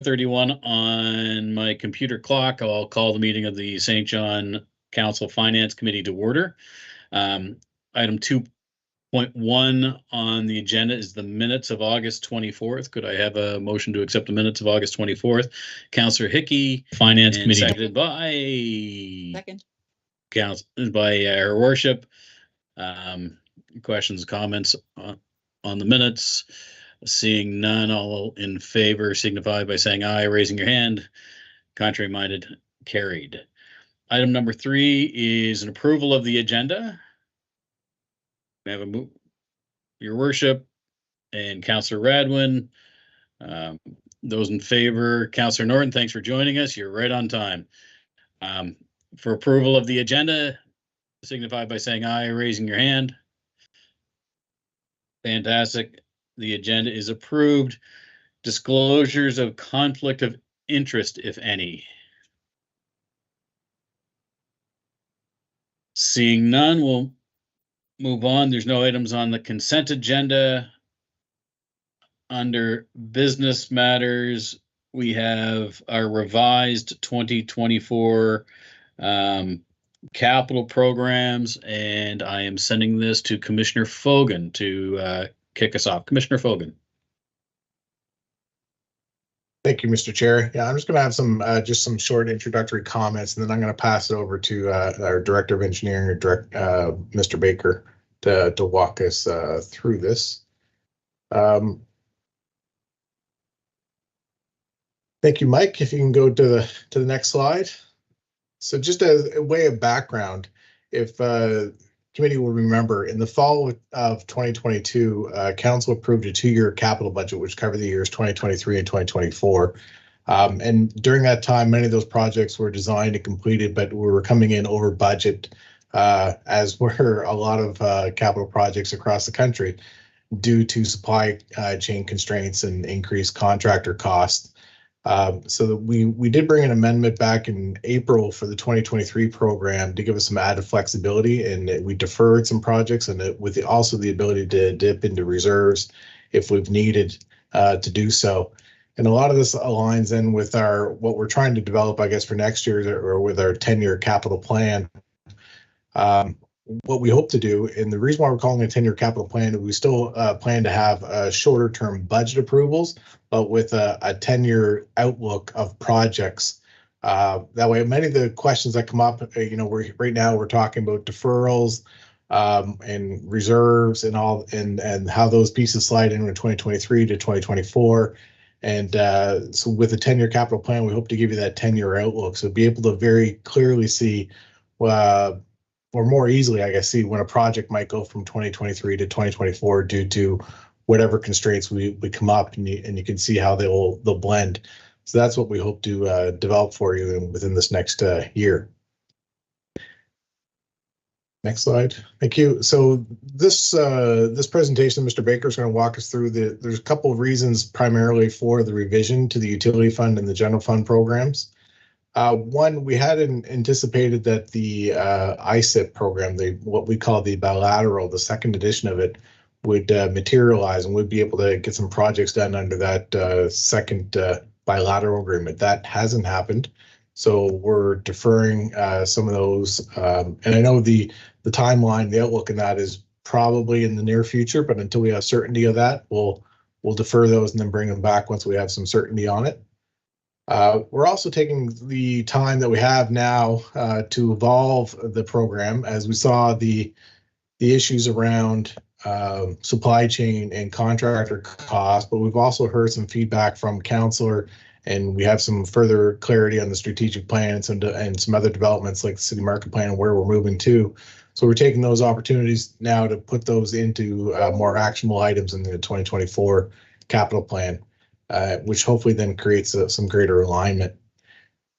31 on my computer clock. I'll call the meeting of the St. John Council Finance Committee to order. Item 2.1 on the agenda is the minutes of August 24th. Could I have a motion to accept the minutes of August 24th? Councillor Hickey, Finance Committee, seconded by Her Worship. Questions, comments on the minutes? Seeing none, all in favor signify by saying aye, raising your hand. Contrary minded, carried. Item number 3 is an approval of the agenda. We have Your Worship and Councillor Radwin. Those in favor, Councillor Norton, thanks for joining us. You're right on time. For approval of the agenda, signify by saying aye, raising your hand. Fantastic. The agenda is approved. Disclosures of conflict of interest, if any. Seeing none, we'll move on. There's no items on the consent agenda. Under business matters, we have our revised 2024 capital programs, and I am sending this to Commissioner Fogan to kick us off. Commissioner Fogan. Thank you, Mr. Chair. Yeah, I'm just going to have some just some short introductory comments, and then I'm going to pass it over to our Director of Engineering, Mr. Baker, to walk us through this. Thank you, Mike. If you can go to the next slide. So just as a way of background, if committee will remember, in the fall of 2022, Council approved a 2-year capital budget, which covered the years 2023 and 2024. And during that time, many of those projects were designed and completed, but we were coming in over budget, as were a lot of capital projects across the country due to supply chain constraints and increased contractor costs. So that we did bring an amendment back in April for the 2023 program to give us some added flexibility, and we deferred some projects, and with also the ability to dip into reserves if we've needed to do so. And a lot of this aligns then with what we're trying to develop, I guess, for next year, or with our 10-year capital plan. What we hope to do, and the reason why we're calling it a 10-year capital plan, is we still plan to have shorter term budget approvals, but with a 10-year outlook of projects. That way, many of the questions that come up, right now we're talking about deferrals and reserves and all, and how those pieces slide in from 2023 to 2024. And so with a 10-year capital plan, we hope to give you that 10-year outlook. So be able to very clearly see, or more easily, I guess, see when a project might go from 2023 to 2024 due to whatever constraints we come up, and you can see how they'll blend. So that's what we hope to develop for you within this next year. Next slide. Thank you. So this presentation, Mr. Baker is going to walk us through there's a couple of reasons primarily for the revision to the utility fund and the general fund programs. One, we hadn't anticipated that the ISIP program, what we call the bilateral, the second edition of it, would materialize, and we'd be able to get some projects done under that second bilateral agreement. That hasn't happened, so we're deferring some of those. And I know the timeline, the outlook in that is probably in the near future, but until we have certainty of that, we'll defer those and then bring them back once we have some certainty on it. We're also taking the time that we have now to evolve the program, as we saw the issues around supply chain and contractor costs, but we've also heard some feedback from councillor, and we have some further clarity on the strategic plans and some other developments like the city market plan and where we're moving to. So we're taking those opportunities now to put those into more actionable items in the 2024 capital plan. Which hopefully then creates some greater alignment.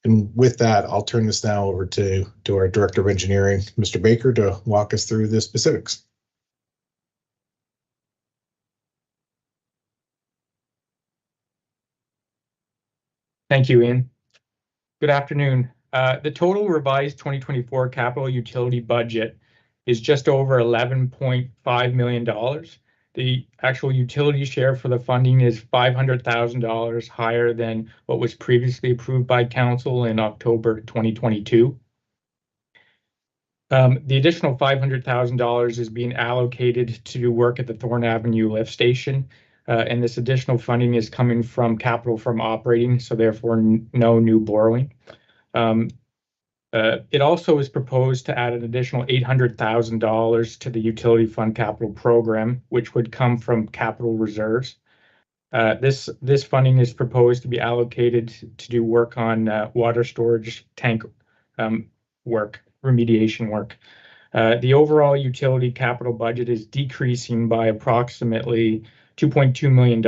And with that, I'll turn this now over to our Director of Engineering, Mr. Baker, to walk us through the specifics. Thank you, Ian. Good afternoon. The total revised 2024 capital utility budget is just over $11.5 million. The actual utility share for the funding is $500,000 higher than what was previously approved by council in October 2022. The additional $500,000 is being allocated to do work at the Thorn Avenue lift station, and this additional funding is coming from capital from operating, so therefore no new borrowing. It also is proposed to add an additional $800,000 to the utility fund capital program, which would come from capital reserves. This funding is proposed to be allocated to do work on water storage tank remediation work. The overall utility capital budget is decreasing by approximately $2.2 million.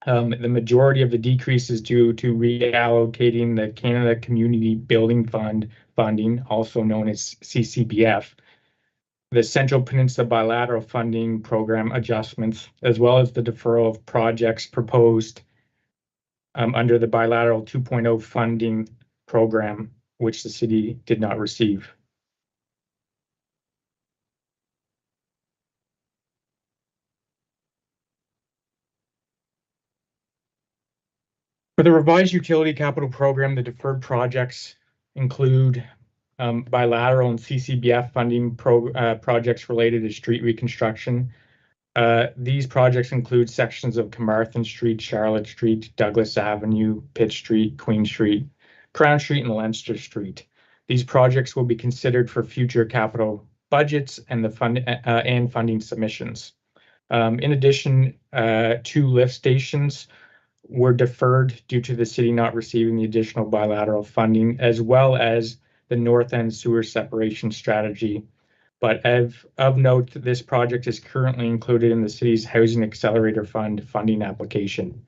The majority of the decrease is due to reallocating the Canada Community Building Fund funding, also known as CCBF, the Central Peninsula Bilateral Funding Program adjustments, as well as the deferral of projects proposed under the Bilateral 2.0 funding program, which the city did not receive. For the revised utility capital program, the deferred projects include bilateral and CCBF funding projects related to street reconstruction. These projects include sections of Carmarthen Street, Charlotte Street, Douglas Avenue, Pitt Street, Queen Street, Crown Street, and Leinster Street. These projects will be considered for future capital budgets and funding submissions. In addition, 2 lift stations were deferred due to the city not receiving the additional bilateral funding, as well as the North End sewer separation strategy. But of note, this project is currently included in the city's Housing Accelerator Fund funding application.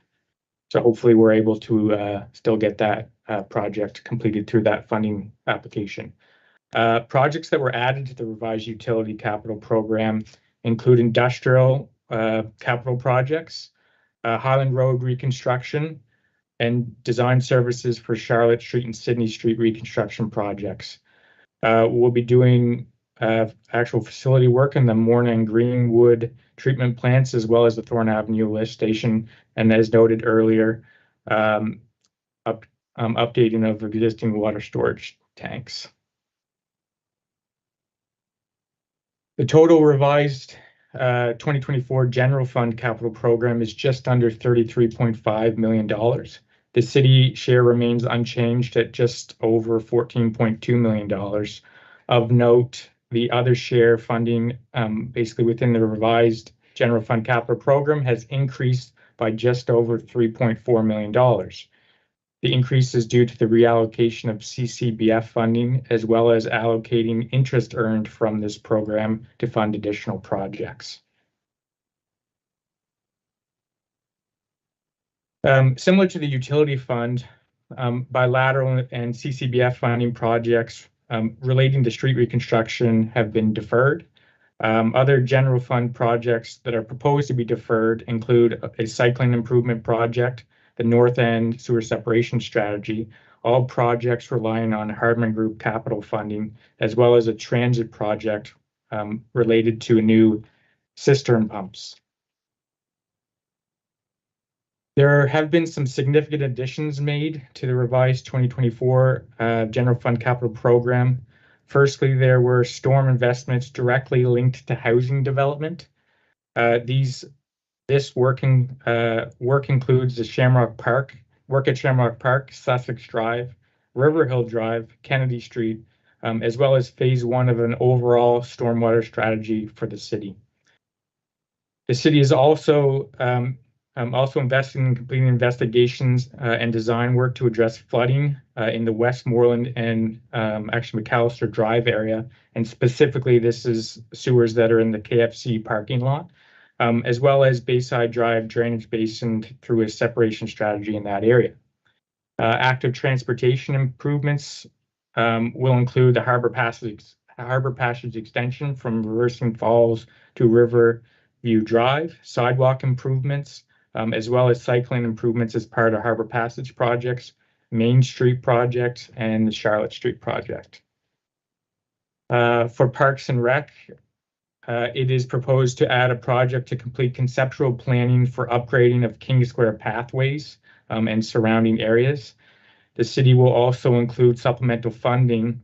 So hopefully we're able to still get that project completed through that funding application. Projects that were added to the revised utility capital program include industrial capital projects, Highland Road reconstruction, and design services for Charlotte Street and Sydney Street reconstruction projects. We'll be doing actual facility work in the Morna and Greenwood treatment plants, as well as the Thorn Avenue lift station, and as noted earlier, updating of existing water storage tanks. The total revised 2024 general fund capital program is just under $33.5 million. The city share remains unchanged at just over $14.2 million. Of note, the other share funding, basically within the revised general fund capital program, has increased by just over $3.4 million. The increase is due to the reallocation of CCBF funding, as well as allocating interest earned from this program to fund additional projects. Similar to the utility fund, bilateral and CCBF funding projects relating to street reconstruction have been deferred. Other general fund projects that are proposed to be deferred include a cycling improvement project, the North End sewer separation strategy, all projects relying on Hardman Group capital funding, as well as a transit project related to new cistern pumps. There have been some significant additions made to the revised 2024 general fund capital program. Firstly, there were storm investments directly linked to housing development. This work includes the Shamrock Park, work at Shamrock Park, Sussex Drive, River Hill Drive, Kennedy Street, as well as phase 1 of an overall stormwater strategy for the city. The city is also investing in completing investigations and design work to address flooding in the Westmoreland and actually McAllister Drive area, and specifically this is sewers that are in the KFC parking lot, as well as Bayside Drive drainage basin through a separation strategy in that area. Active transportation improvements will include the Harbor Passage extension from Reversing Falls to Riverview Drive, sidewalk improvements, as well as cycling improvements as part of Harbor Passage projects, Main Street project, and the Charlotte Street project. For Parks and Rec, it is proposed to add a project to complete conceptual planning for upgrading of King Square pathways and surrounding areas. The city will also include supplemental funding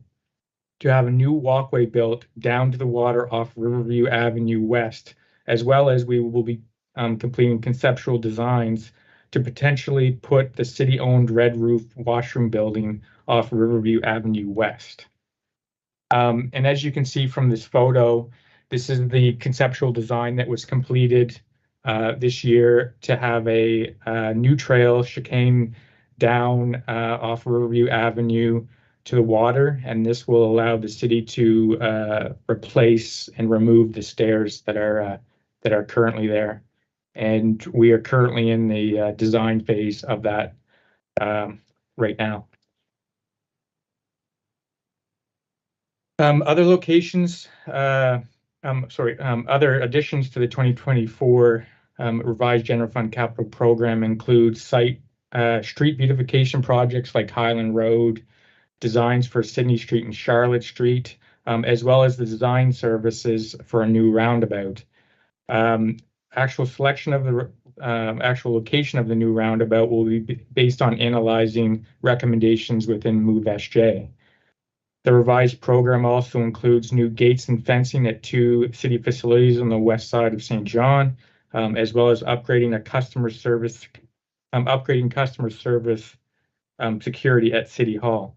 to have a new walkway built down to the water off Riverview Avenue West, as well as we will be completing conceptual designs to potentially put the city-owned red roof washroom building off Riverview Avenue West. And as you can see from this photo, this is the conceptual design that was completed this year to have a new trail chicane down off Riverview Avenue to the water, and this will allow the city to replace and remove the stairs that are currently there. And we are currently in the design phase of that right now. Other locations, other additions to the 2024 revised general fund capital program include street beautification projects like Highland Road, designs for Sydney Street and Charlotte Street, as well as the design services for a new roundabout. Actual selection of the actual location of the new roundabout will be based on analyzing recommendations within Move SJ. The revised program also includes new gates and fencing at 2 city facilities on the west side of St. John, as well as upgrading customer service security at City Hall.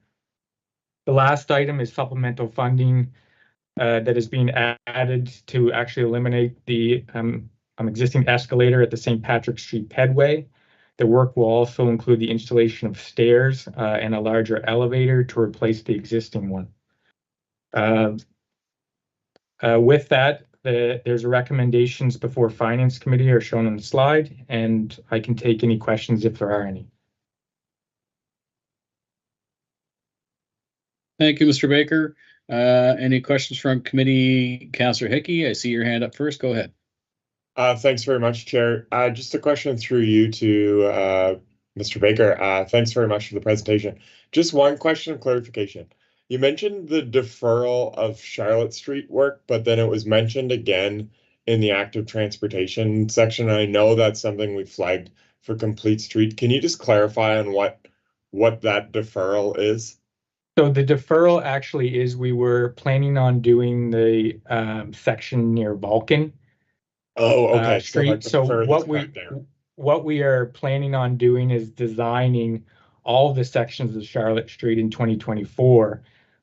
The last item is supplemental funding that is being added to actually eliminate the existing escalator at the St. Patrick Street Pedway. The work will also include the installation of stairs and a larger elevator to replace the existing one. With that, there's recommendations before Finance Committee are shown on the slide, and I can take any questions if there are any. Thank you, Mr. Baker. Any questions from committee? Councillor Hickey, I see your hand up first. Go ahead. Thanks very much, Chair. Just a question through you to Mr. Baker. Thanks very much for the presentation. Just one question of clarification. You mentioned the deferral of Charlotte Street work, but then it was mentioned again in the active transportation section. I know that's something we flagged for Complete Street. Can you just clarify on what that deferral is? So the deferral actually is we were planning on doing the section near Vulcan. Oh, okay. Street. So what we are planning on doing is designing all of the sections of Charlotte Street in 2024,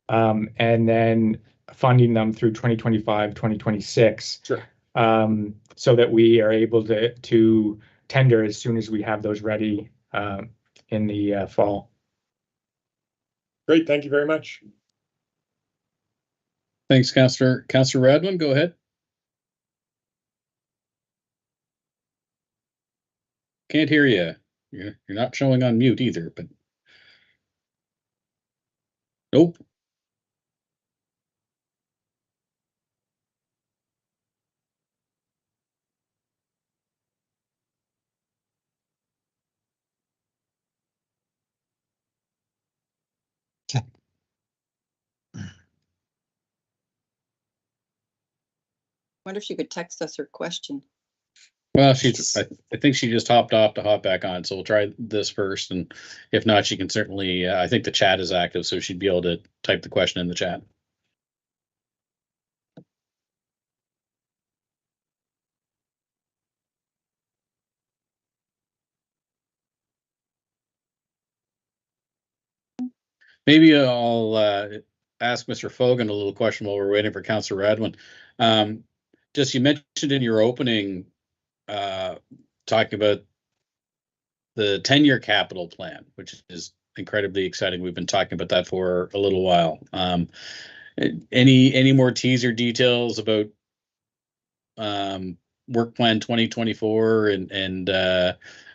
and then funding them through 2025, 2026. Sure. So that we are able to tender as soon as we have those ready in the fall. Great, thank you very much. Thanks, Councillor. Councillor Radwin, go ahead. Can't hear you. You're not showing on mute either, but nope. Wonder if she could text us her question. Well, I think she just hopped off to hop back on, so we'll try this first, and if not, she can certainly, I think the chat is active, so she'd be able to type the question in the chat. Maybe I'll ask Mr. Fogan a little question while we're waiting for Councillor Radwin. Just you mentioned in your opening, talking about the 10-year capital plan, which is incredibly exciting. We've been talking about that for a little while. Any more teaser details about work plan 2024 and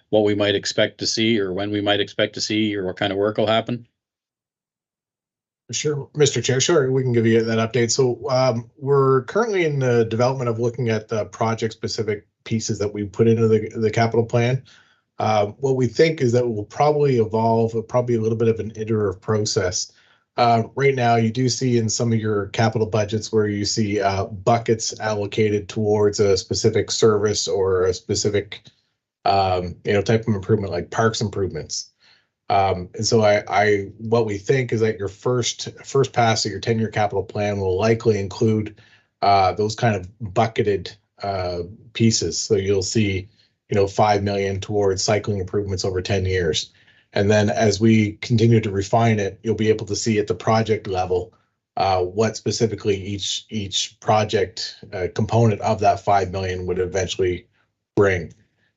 what we might expect to see, or when we might expect to see, or what kind of work will happen? Sure, Mr. Chair. Sure, we can give you that update. So we're currently in the development of looking at the project-specific pieces that we put into the capital plan. What we think is that it will probably evolve, probably a little bit of an iterative process. Right now, you do see in some of your capital budgets where you see buckets allocated towards a specific service or a specific type of improvement, like parks improvements. And so what we think is that your first pass of your 10-year capital plan will likely include those kind of bucketed pieces. So you'll see, 5 million towards cycling improvements over 10 years. And then as we continue to refine it, you'll be able to see at the project level what specifically each project component of that 5 million would eventually bring.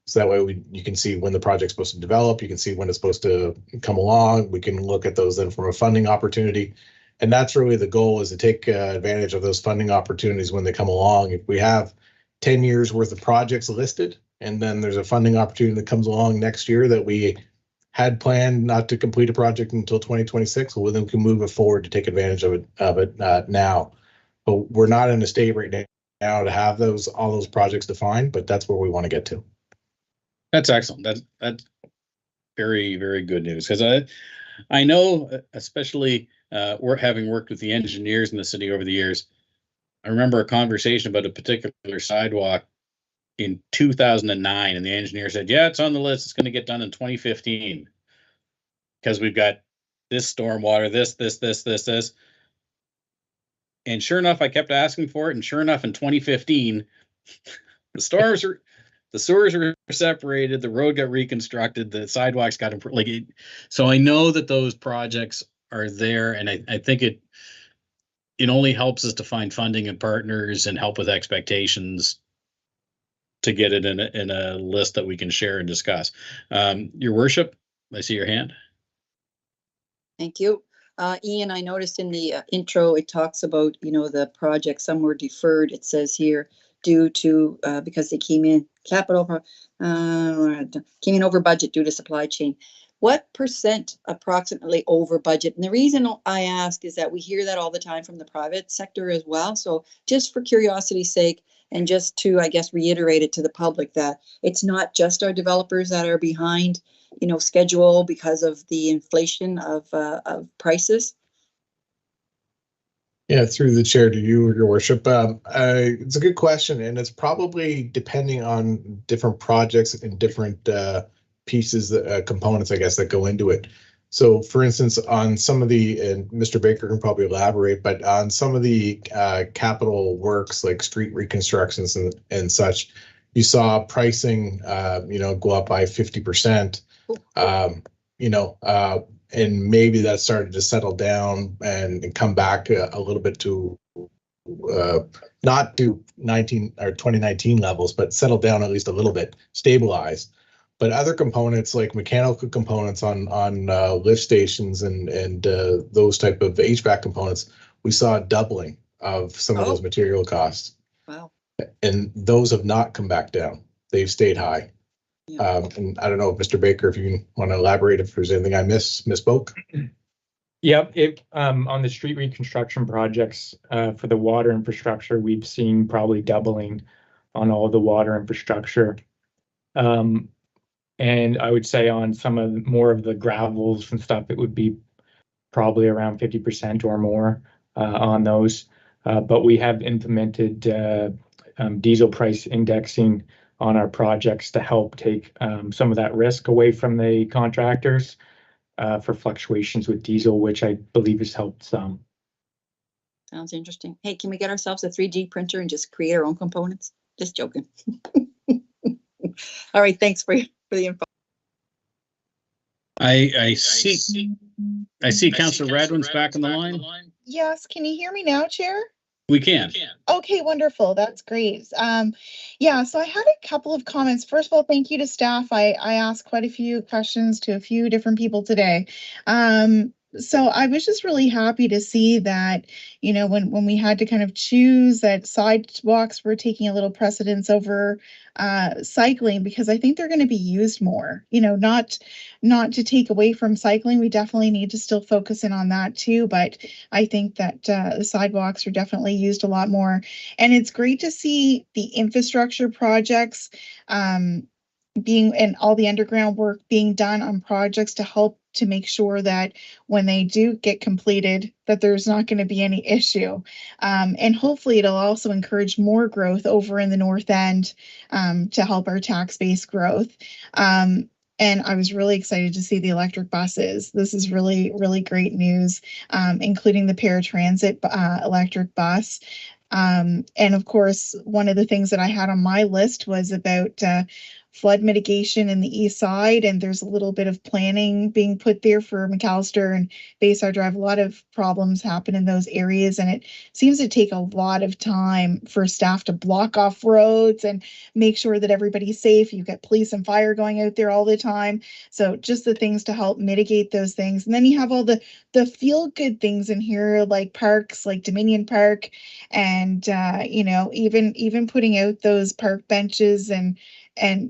So that way you can see when the project's supposed to develop, you can see when it's supposed to come along. We can look at those then from a funding opportunity. And that's really the goal, is to take advantage of those funding opportunities when they come along. If we have 10 years worth of projects listed, and then there's a funding opportunity that comes along next year that we had planned not to complete a project until 2026, well, then we can move it forward to take advantage of it now. But we're not in a state right now to have all those projects defined, but that's where we want to get to. That's excellent. That's very, very good news, because I know, especially we're having worked with the engineers in the city over the years. I remember a conversation about a particular sidewalk in 2009, and the engineer said, "Yeah, it's on the list. It's going to get done in 2015 because we've got this stormwater, this." And sure enough, I kept asking for it, and sure enough, in 2015, the sewers were separated, the road got reconstructed, the sidewalks got improved. So I know that those projects are there, and I think it only helps us to find funding and partners and help with expectations to get it in a list that we can share and discuss. Your worship, I see your hand. Thank you. Ian, I noticed in the intro, it talks about, the project, some were deferred. It says here, due to, because they came in came in over budget due to supply chain. What percent approximately over budget? And the reason I ask is that we hear that all the time from the private sector as well. So just for curiosity's sake, and just to, I guess, reiterate it to the public that it's not just our developers that are behind, schedule because of the inflation of prices. Yeah, through the chair to you, Your Worship. It's a good question, and it's probably depending on different projects and different pieces, components, I guess, that go into it. So, for instance, on some of the, and Mr. Baker can probably elaborate, but on some of the capital works like street reconstructions and such, you saw pricing, go up by 50%. And maybe that started to settle down and come back a little bit to not to 2019 levels, but settle down at least a little bit, stabilize. But other components like mechanical components on lift stations and those type of HVAC components, we saw a doubling of some of those material costs. Wow. And those have not come back down. They've stayed high. Yeah. And I don't know, Mr. Baker, if you want to elaborate, if there's anything I misspoke. Yep. On the street reconstruction projects for the water infrastructure, we've seen probably doubling on all the water infrastructure. And I would say on some of more of the gravels and stuff, it would be probably around 50% or more on those. But we have implemented diesel price indexing on our projects to help take some of that risk away from the contractors for fluctuations with diesel, which I believe has helped some. Sounds interesting. Hey, can we get ourselves a 3D printer and just create our own components? Just joking. All right, thanks for the info. I see Councillor Radwin's back on the line. Yes, can you hear me now, Chair? We can. Okay, wonderful. That's great. Yeah, so I had a couple of comments. First of all, thank you to staff. I asked quite a few questions to a few different people today. So I was just really happy to see that, when we had to kind of choose that sidewalks were taking a little precedence over cycling, because I think they're going to be used more, not to take away from cycling. We definitely need to still focus in on that too. But I think that the sidewalks are definitely used a lot more. And it's great to see the infrastructure projects and all the underground work being done on projects to help to make sure that when they do get completed, that there's not going to be any issue. And hopefully it'll also encourage more growth over in the North End to help our tax base growth. And I was really excited to see the electric buses. This is really, really great news, including the paratransit electric bus. And of course, one of the things that I had on my list was about flood mitigation in the east side, and there's a little bit of planning being put there for McAllister and Bayside Drive. A lot of problems happen in those areas, and it seems to take a lot of time for staff to block off roads and make sure that everybody's safe. You've got police and fire going out there all the time. So just the things to help mitigate those things. And then you have all the feel good things in here, like parks like Dominion Park, and you know, even putting out those park benches and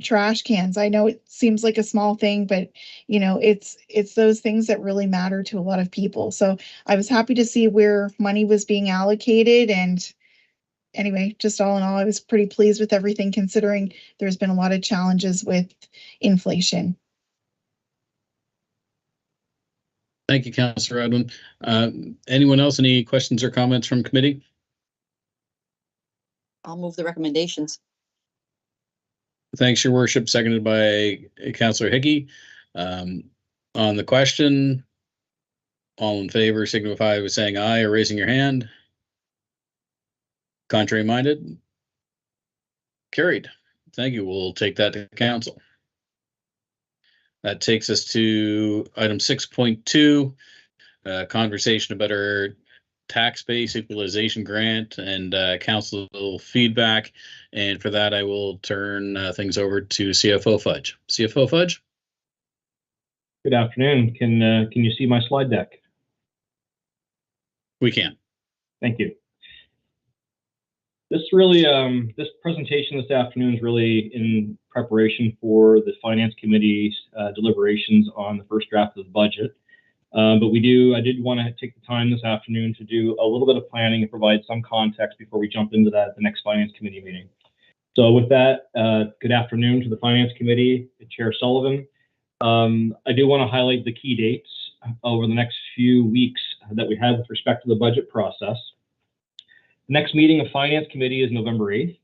trash cans. I know it seems like a small thing, but you know, it's those things that really matter to a lot of people. So I was happy to see where money was being allocated. And anyway, just all in all, I was pretty pleased with everything, considering there's been a lot of challenges with inflation. Thank you, Councillor Edwin. Anyone else, any questions or comments from committee? I'll move the recommendations. Thanks, Your Worship. Seconded by Councillor Hickey. On the question, all in favor signify by saying aye or raising your hand. Contrary minded? Carried. Thank you. We'll take that to council. That takes us to item 6.2, conversation about our tax base equalization grant and council feedback. And for that, I will turn things over to CFO Fudge. CFO Fudge? Good afternoon. Can you see my slide deck? We can. Thank you. This really, this presentation this afternoon is really in preparation for the Finance Committee's deliberations on the first draft of the budget. But I did want to take the time this afternoon to do a little bit of planning and provide some context before we jump into that at the next Finance Committee meeting. So with that, good afternoon to the Finance Committee, Chair Sullivan. I do want to highlight the key dates over the next few weeks that we have with respect to the budget process. The next meeting of Finance Committee is November 8th.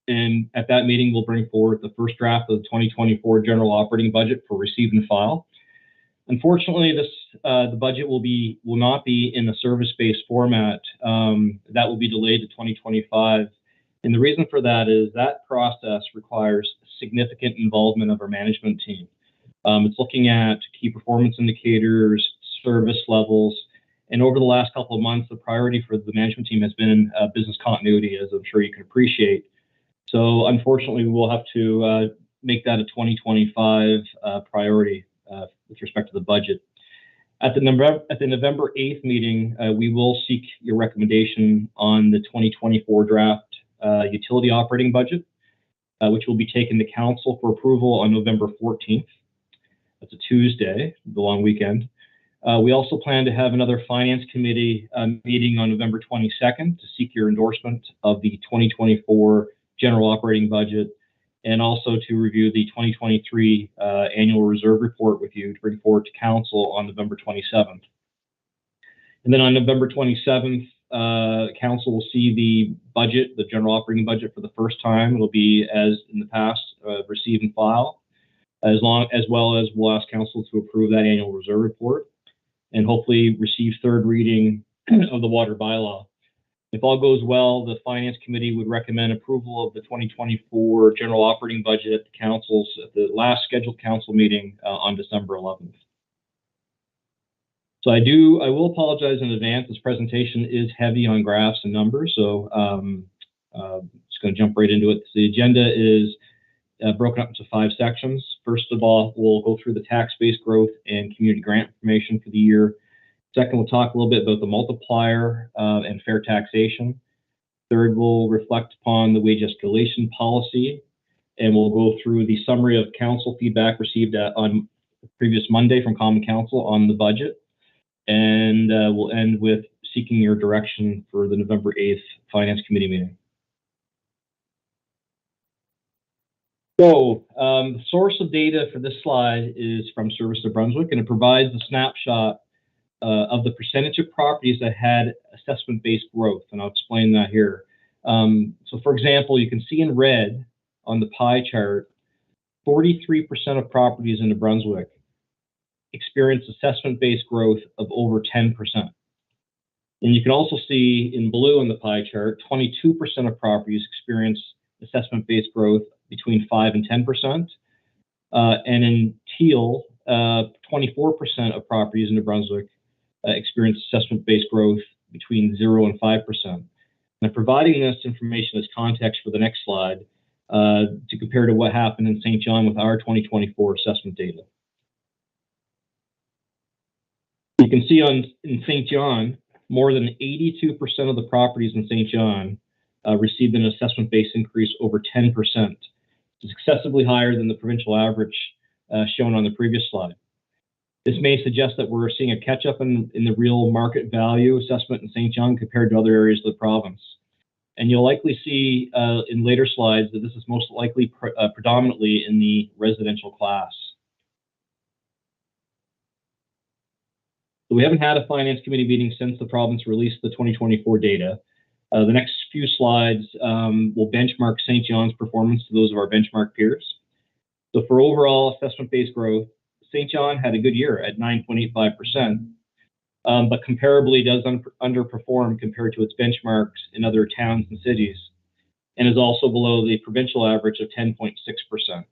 And at that meeting, we'll bring forward the first draft of the 2024 general operating budget for receive and file. Unfortunately, the budget will not be in the service-based format. That will be delayed to 2025. And the reason for that is that process requires significant involvement of our management team. It's looking at key performance indicators, service levels, and over the last couple of months, the priority for the management team has been business continuity, as I'm sure you can appreciate. So unfortunately, we will have to make that a 2025 priority with respect to the budget. At the November 8th meeting, we will seek your recommendation on the 2024 draft utility operating budget, which will be taken to council for approval on November 14th. That's a Tuesday, the long weekend. We also plan to have another Finance Committee meeting on November 22nd to seek your endorsement of the 2024 general operating budget, and also to review the 2023 annual reserve report with you to bring forward to council on November 27th. And then on November 27th, council will see the budget, the general operating budget, for the first time. It'll be, as in the past, receive and file, as well as we'll ask council to approve that annual reserve report and hopefully receive third reading of the water bylaw. If all goes well, the Finance Committee would recommend approval of the 2024 general operating budget at the last scheduled council meeting on December 11th. So I will apologize in advance. This presentation is heavy on graphs and numbers, so just going to jump right into it. The agenda is broken up into 5 sections. First of all, we'll go through the tax-based growth and community grant information for the year. Second, we'll talk a little bit about the multiplier and fair taxation. Third, we'll reflect upon the wage escalation policy, and we'll go through the summary of council feedback received on the previous Monday from Common Council on the budget. And we'll end with seeking your direction for the November 8th Finance Committee meeting. So the source of data for this slide is from Service New Brunswick, and it provides a snapshot of the percentage of properties that had assessment-based growth, and I'll explain that here. So for example, you can see in red on the pie chart, 43% of properties in New Brunswick experienced assessment-based growth of over 10%. And you can also see in blue on the pie chart, 22% of properties experienced assessment-based growth between 5 and 10%. And in teal, 24% of properties in New Brunswick experienced assessment-based growth between 0 and 5%. And I'm providing this information as context for the next slide to compare to what happened in St. John with our 2024 assessment data. You can see in St. John, more than 82% of the properties in St. John received an assessment-based increase over 10%. It's excessively higher than the provincial average shown on the previous slide. This may suggest that we're seeing a catch-up in the real market value assessment in St. John compared to other areas of the province. And you'll likely see in later slides that this is most likely predominantly in the residential class. So we haven't had a Finance Committee meeting since the province released the 2024 data. The next few slides will benchmark St. John's performance to those of our benchmark peers. So for overall assessment-based growth, St. John had a good year at 9.85%, but comparably does underperform compared to its benchmarks in other towns and cities, and is also below the provincial average of 10.6%.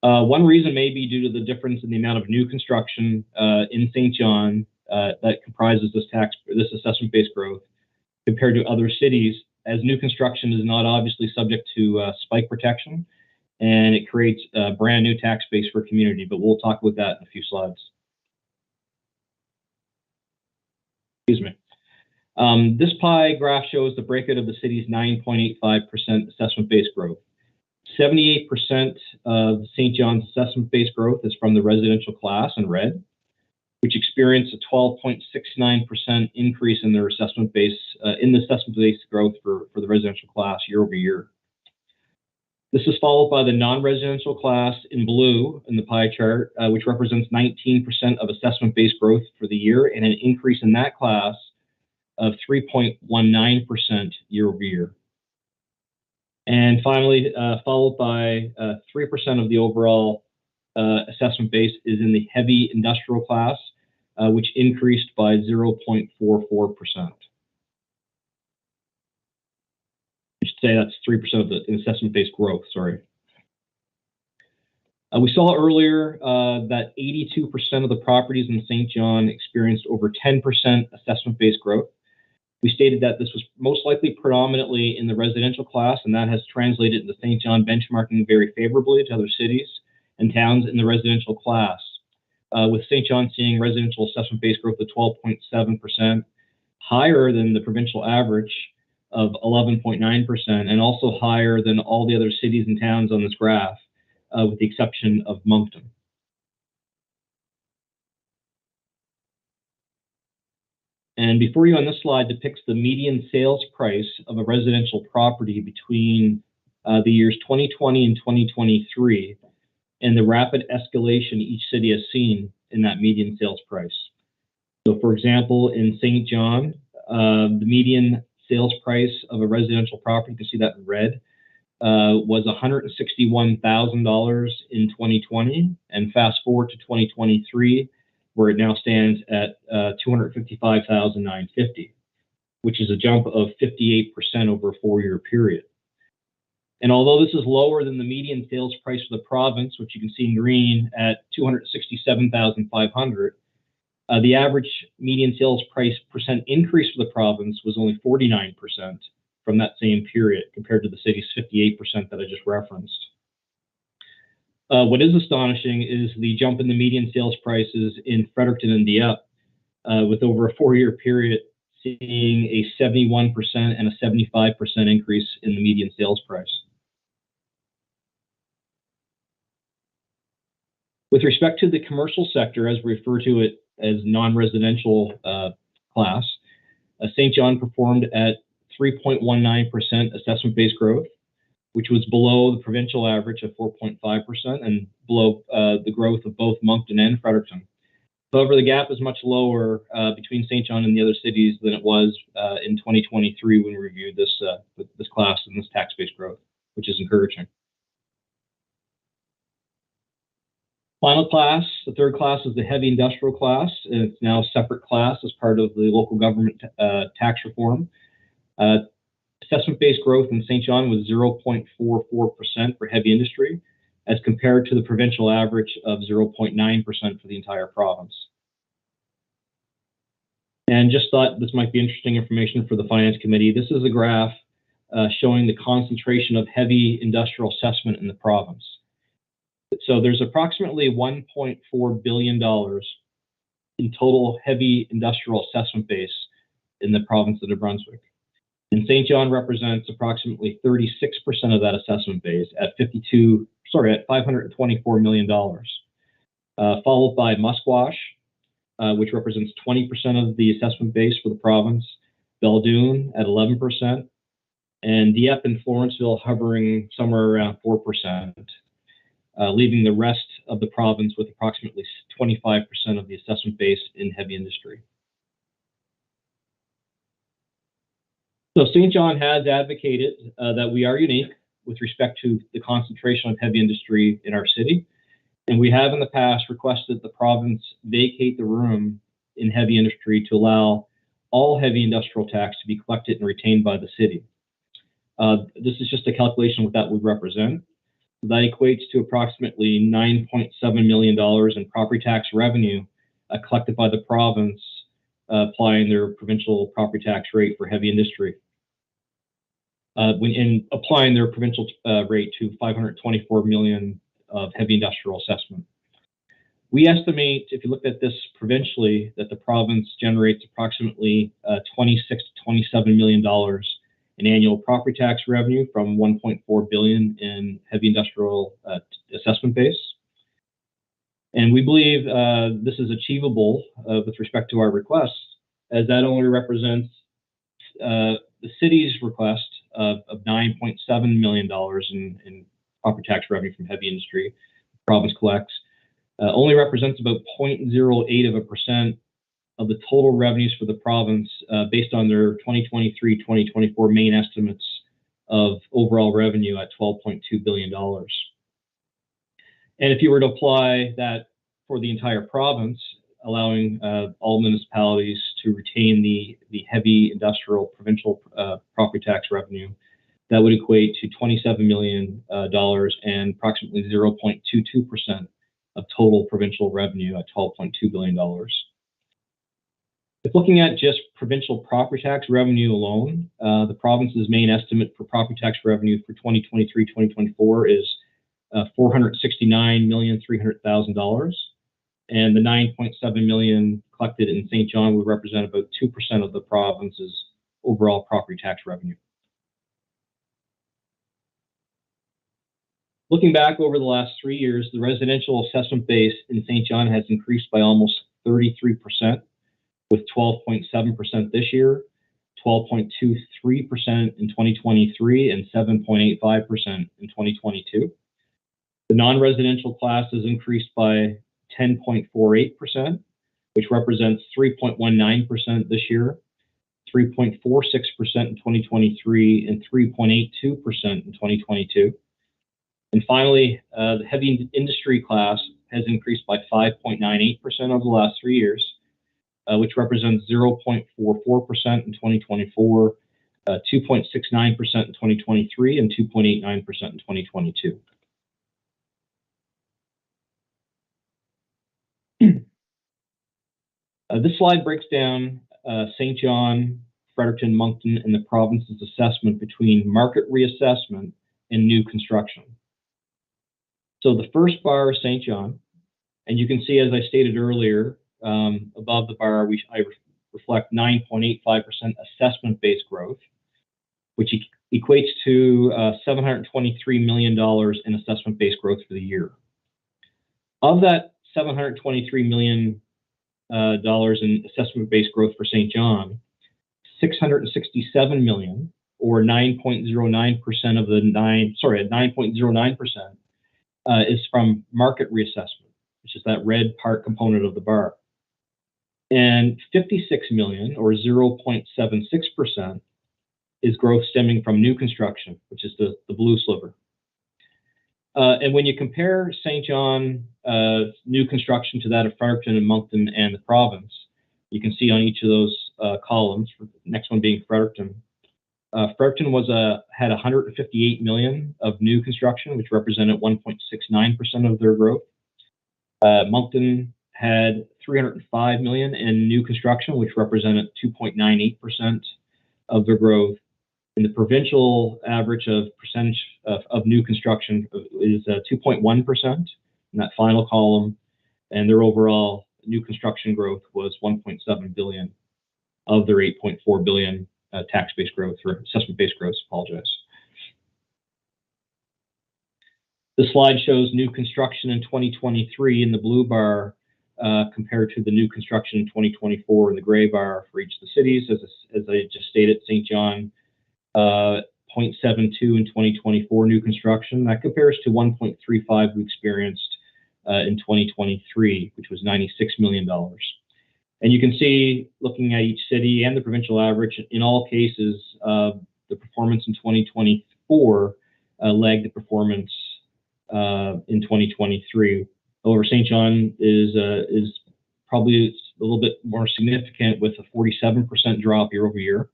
One reason may be due to the difference in the amount of new construction in St. John that comprises this assessment-based growth compared to other cities, as new construction is not obviously subject to spike protection, and it creates a brand new tax base for community, but we'll talk about that in a few slides. Excuse me. This pie graph shows the breakout of the city's 9.85% assessment-based growth. 78% of St. John's assessment-based growth is from the residential class in red, which experienced a 12.69% increase in their assessment-based growth for the residential class year over year. This is followed by the non-residential class in blue in the pie chart, which represents 19% of assessment-based growth for the year, and an increase in that class of 3.19% year over year. And finally, followed by 3% of the overall assessment base is in the heavy industrial class, which increased by 0.44%. I should say that's 3% of the assessment-based growth, sorry. We saw earlier that 82% of the properties in St. John experienced over 10% assessment-based growth. We stated that this was most likely predominantly in the residential class, and that has translated into St. John benchmarking very favorably to other cities and towns in the residential class, with St. John seeing residential assessment-based growth of 12.7%, higher than the provincial average of 11.9%, and also higher than all the other cities and towns on this graph, with the exception of Moncton. And before you on this slide depicts the median sales price of a residential property between the years 2020 and 2023, and the rapid escalation each city has seen in that median sales price. So for example, in St. John, the median sales price of a residential property, you can see that in red, was $161,000 in 2020, and fast forward to 2023, where it now stands at $255,950, which is a jump of 58% over a 4-year period. And although this is lower than the median sales price for the province, which you can see in green at $267,500, the average median sales price percent increase for the province was only 49% from that same period, compared to the city's 58% that I just referenced. What is astonishing is the jump in the median sales prices in Fredericton and Dieppe, with over a 4-year period seeing a 71% and a 75% increase in the median sales price. With respect to the commercial sector, as we refer to it as non-residential class, St. John performed at 3.19% assessment-based growth, which was below the provincial average of 4.5% and below the growth of both Moncton and Fredericton. However, the gap is much lower between St. John and the other cities than it was in 2023 when we reviewed this class and this tax-based growth, which is encouraging. Final class, the third class, is the heavy industrial class. It's now a separate class as part of the local government tax reform. Assessment-based growth in St. John was 0.44% for heavy industry, as compared to the provincial average of 0.9% for the entire province. And just thought this might be interesting information for the Finance Committee. This is a graph showing the concentration of heavy industrial assessment in the province. So there's approximately $1.4 billion in total heavy industrial assessment base in the province of New Brunswick. And St. John represents approximately 36% of that assessment base at $524 million, followed by Musquash, which represents 20% of the assessment base for the province, Beldoon at 11%, and Dieppe and Florenceville hovering somewhere around 4%, leaving the rest of the province with approximately 25% of the assessment base in heavy industry. So St. John has advocated that we are unique with respect to the concentration of heavy industry in our city. And we have in the past requested the province vacate the room in heavy industry to allow all heavy industrial tax to be collected and retained by the city. This is just a calculation of what that would represent. That equates to approximately $9.7 million in property tax revenue collected by the province, applying their provincial property tax rate for heavy industry. In applying their provincial rate to $524 million of heavy industrial assessment. We estimate, if you look at this provincially, that the province generates approximately $26 to $27 million in annual property tax revenue from $1.4 billion in heavy industrial assessment base. And we believe this is achievable with respect to our request, as that only represents the city's request of $9.7 million in property tax revenue from heavy industry. The province collects only represents about 0.08% of the total revenues for the province based on their 2023-2024 main estimates of overall revenue at $12.2 billion. And if you were to apply that for the entire province, allowing all municipalities to retain the heavy industrial provincial property tax revenue, that would equate to $27 million and approximately 0.22% of total provincial revenue at $12.2 billion. If looking at just provincial property tax revenue alone, the province's main estimate for property tax revenue for 2023-2024 is $469,300,000, and the $9.7 million collected in St. John would represent about 2% of the province's overall property tax revenue. Looking back over the last 3 years, the residential assessment base in St. John has increased by almost 33%, with 12.7% this year, 12.23% in 2023, and 7.85% in 2022. The non-residential class has increased by 10.48%, which represents 3.19% this year, 3.46% in 2023, and 3.82% in 2022. And finally, the heavy industry class has increased by 5.98% over the last 3 years, which represents 0.44% in 2024, 2.69% in 2023, and 2.89% in 2022. This slide breaks down St. John, Fredericton, Moncton, and the province's assessment between market reassessment and new construction. So the first bar is St. John, and you can see, as I stated earlier, above the bar, I reflect 9.85% assessment-based growth, which equates to $723 million in assessment-based growth for the year. Of that $723 million in assessment-based growth for St. John, $667 million, or 9.09% of the 9.09% is from market reassessment, which is that red part component of the bar. And 56 million, or 0.76%, is growth stemming from new construction, which is the blue sliver. And when you compare St. John new construction to that of Fredericton and Moncton and the province, you can see on each of those columns, the next one being Fredericton. Fredericton had 158 million of new construction, which represented 1.69% of their growth. Moncton had 305 million in new construction, which represented 2.98% of their growth. And the provincial average of percentage of new construction is 2.1% in that final column, and their overall new construction growth was 1.7 billion of their 8.4 billion tax-based growth, or assessment-based growth, apologize. The slide shows new construction in 2023 in the blue bar compared to the new construction in 2024 in the gray bar for each of the cities. As I just stated, St. John 0.72 in 2024 new construction. That compares to 1.35 we experienced in 2023, which was $96 million. And you can see, looking at each city and the provincial average, in all cases, the performance in 2024 lagged the performance in 2023. However, St. John is probably a little bit more significant, with a 47% drop year over year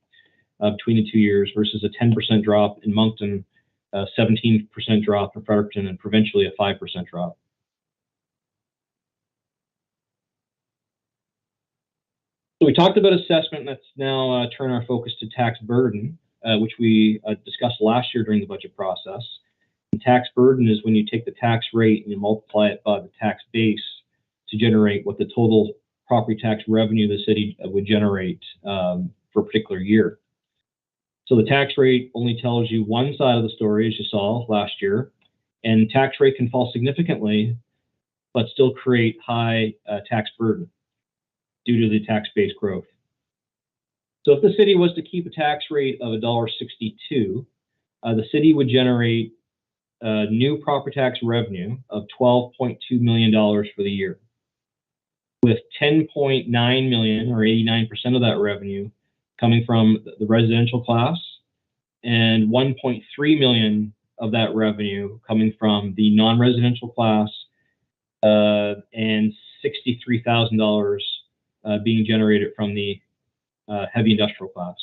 between the 2 years, versus a 10% drop in Moncton, a 17% drop in Fredericton, and provincially a 5% drop. So we talked about assessment. Let's now turn our focus to tax burden, which we discussed last year during the budget process. And tax burden is when you take the tax rate and you multiply it by the tax base to generate what the total property tax revenue the city would generate for a particular year. So the tax rate only tells you one side of the story, as you saw last year, and tax rate can fall significantly, but still create high tax burden due to the tax-based growth. So if the city was to keep a tax rate of $1.62, the city would generate new property tax revenue of $12.2 million for the year, with $10.9 million, or 89% of that revenue, coming from the residential class, and $1.3 million of that revenue coming from the non-residential class, and $63,000 being generated from the heavy industrial class.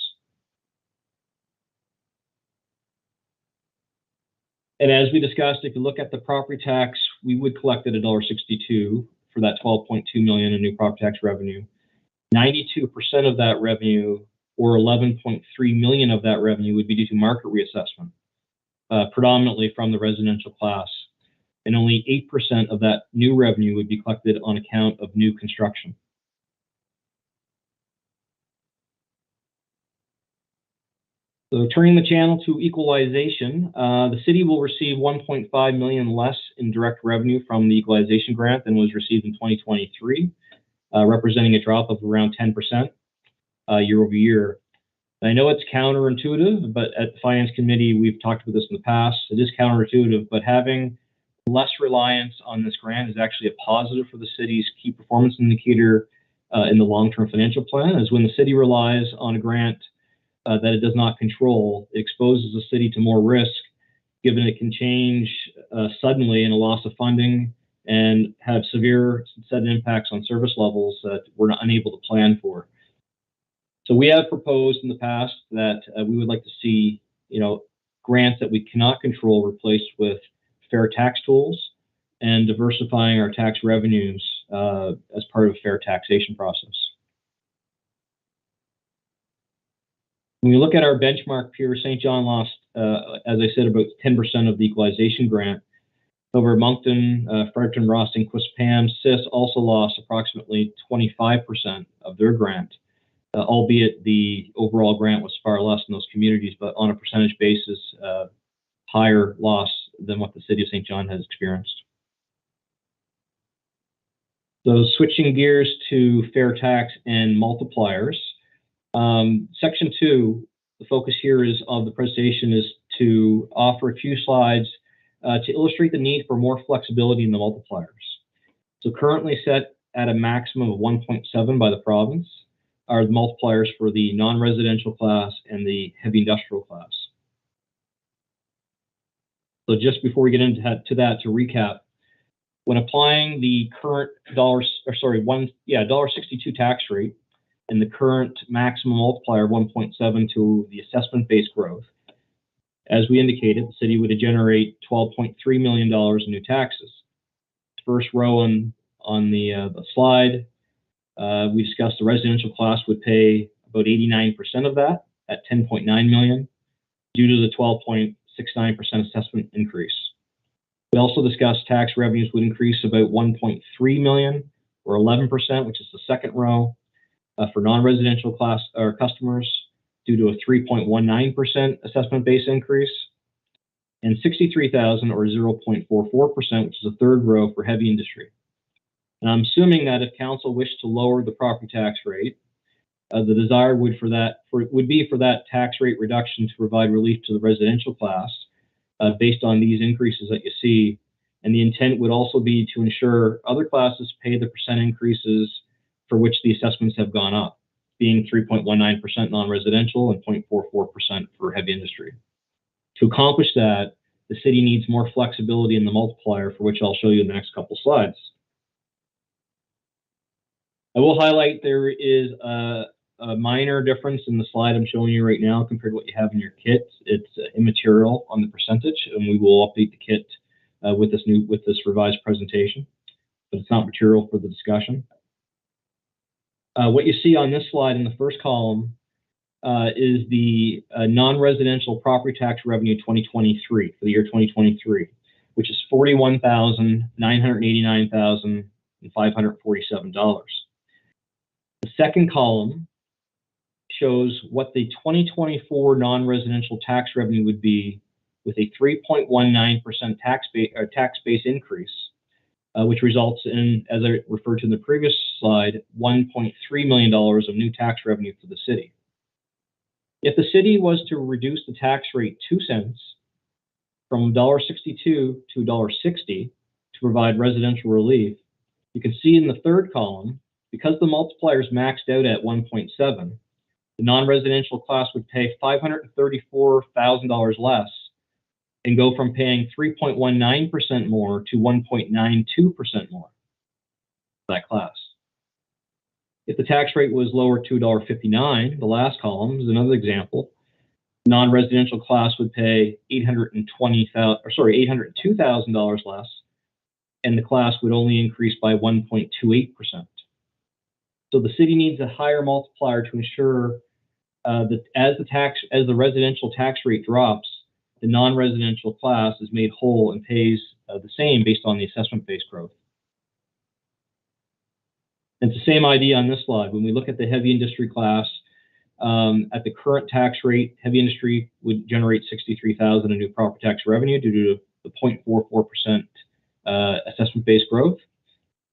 And as we discussed, if you look at the property tax, we would collect at $1.62 for that $12.2 million in new property tax revenue. 92% of that revenue, or $11.3 million of that revenue, would be due to market reassessment, predominantly from the residential class. And only 8% of that new revenue would be collected on account of new construction. So turning the channel to equalization, the city will receive $1.5 million less in direct revenue from the equalization grant than was received in 2023, representing a drop of around 10% year over year. And I know it's counterintuitive, but at the Finance Committee, we've talked about this in the past. It is counterintuitive, but having less reliance on this grant is actually a positive for the city's key performance indicator in the long-term financial plan, as when the city relies on a grant that it does not control, it exposes the city to more risk, given it can change suddenly in a loss of funding and have severe sudden impacts on service levels that we're not unable to plan for. So we have proposed in the past that we would like to see, grants that we cannot control replaced with fair tax tools and diversifying our tax revenues as part of a fair taxation process. When we look at our benchmark peer, St. John lost, as I said, about 10% of the equalization grant. Over Moncton, Fredericton, Rosting, Quispam, CIS also lost approximately 25% of their grant, albeit the overall grant was far less in those communities, but on a percentage basis, higher loss than what the city of St. John has experienced. So switching gears to fair tax and multipliers. Section 2, the focus here of the presentation is to offer a few slides to illustrate the need for more flexibility in the multipliers. So currently set at a maximum of 1.7 by the province are the multipliers for the non-residential class and the heavy industrial class. So just before we get into that, to recap, when applying the current $1.62 tax rate and the current maximum multiplier of 1.7 to the assessment-based growth, as we indicated, the city would generate $12.3 million in new taxes. First row on the slide, we discussed the residential class would pay about 89% of that at $10.9 million due to the 12.69% assessment increase. We also discussed tax revenues would increase about 1.3 million or 11%, which is the second row, for non-residential class or customers due to a 3.19% assessment base increase, and 63,000 or 0.44%, which is the third row for heavy industry. And I'm assuming that if council wished to lower the property tax rate, the desire would be for that tax rate reduction to provide relief to the residential class based on these increases that you see. And the intent would also be to ensure other classes pay the percent increases for which the assessments have gone up, being 3.19% non-residential and 0.44% for heavy industry. To accomplish that, the city needs more flexibility in the multiplier, for which I'll show you in the next couple slides. I will highlight there is a minor difference in the slide I'm showing you right now compared to what you have in your kit. It's immaterial on the percentage, and we will update the kit with this revised presentation, but it's not material for the discussion. What you see on this slide in the first column is the non-residential property tax revenue 2023 for the year 2023, which is $41,989,547. The second column shows what the 2024 non-residential tax revenue would be with a 3.19% tax base increase, which results in, as I referred to in the previous slide, $1.3 million of new tax revenue for the city. If the city was to reduce the tax rate 2 cents from $1.62 to $1.60 to provide residential relief, you can see in the third column, because the multiplier is maxed out at 1.7, the non-residential class would pay $534,000 less and go from paying 3.19% more to 1.92% more for that class. If the tax rate was lowered to $1.59, the last column is another example. Non-residential class would pay $802,000 less, and the class would only increase by 1.28%. So the city needs a higher multiplier to ensure that as the residential tax rate drops, the non-residential class is made whole and pays the same based on the assessment-based growth. And it's the same idea on this slide. When we look at the heavy industry class, at the current tax rate, heavy industry would generate $63,000 in new property tax revenue due to the 0.44% assessment-based growth.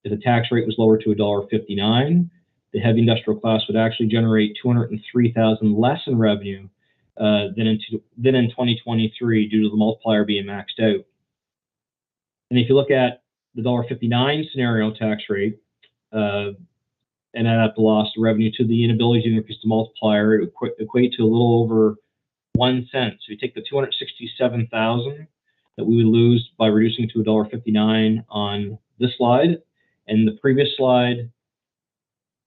If the tax rate was lowered to $1.59, the heavy industrial class would actually generate $203,000 less in revenue than in 2023 due to the multiplier being maxed out. And if you look at the $1.59 scenario tax rate and add up the lost revenue to the inability to increase the multiplier, it would equate to a little over 1 cent. So you take the $267,000 that we would lose by reducing to $1.59 on this slide, and the previous slide,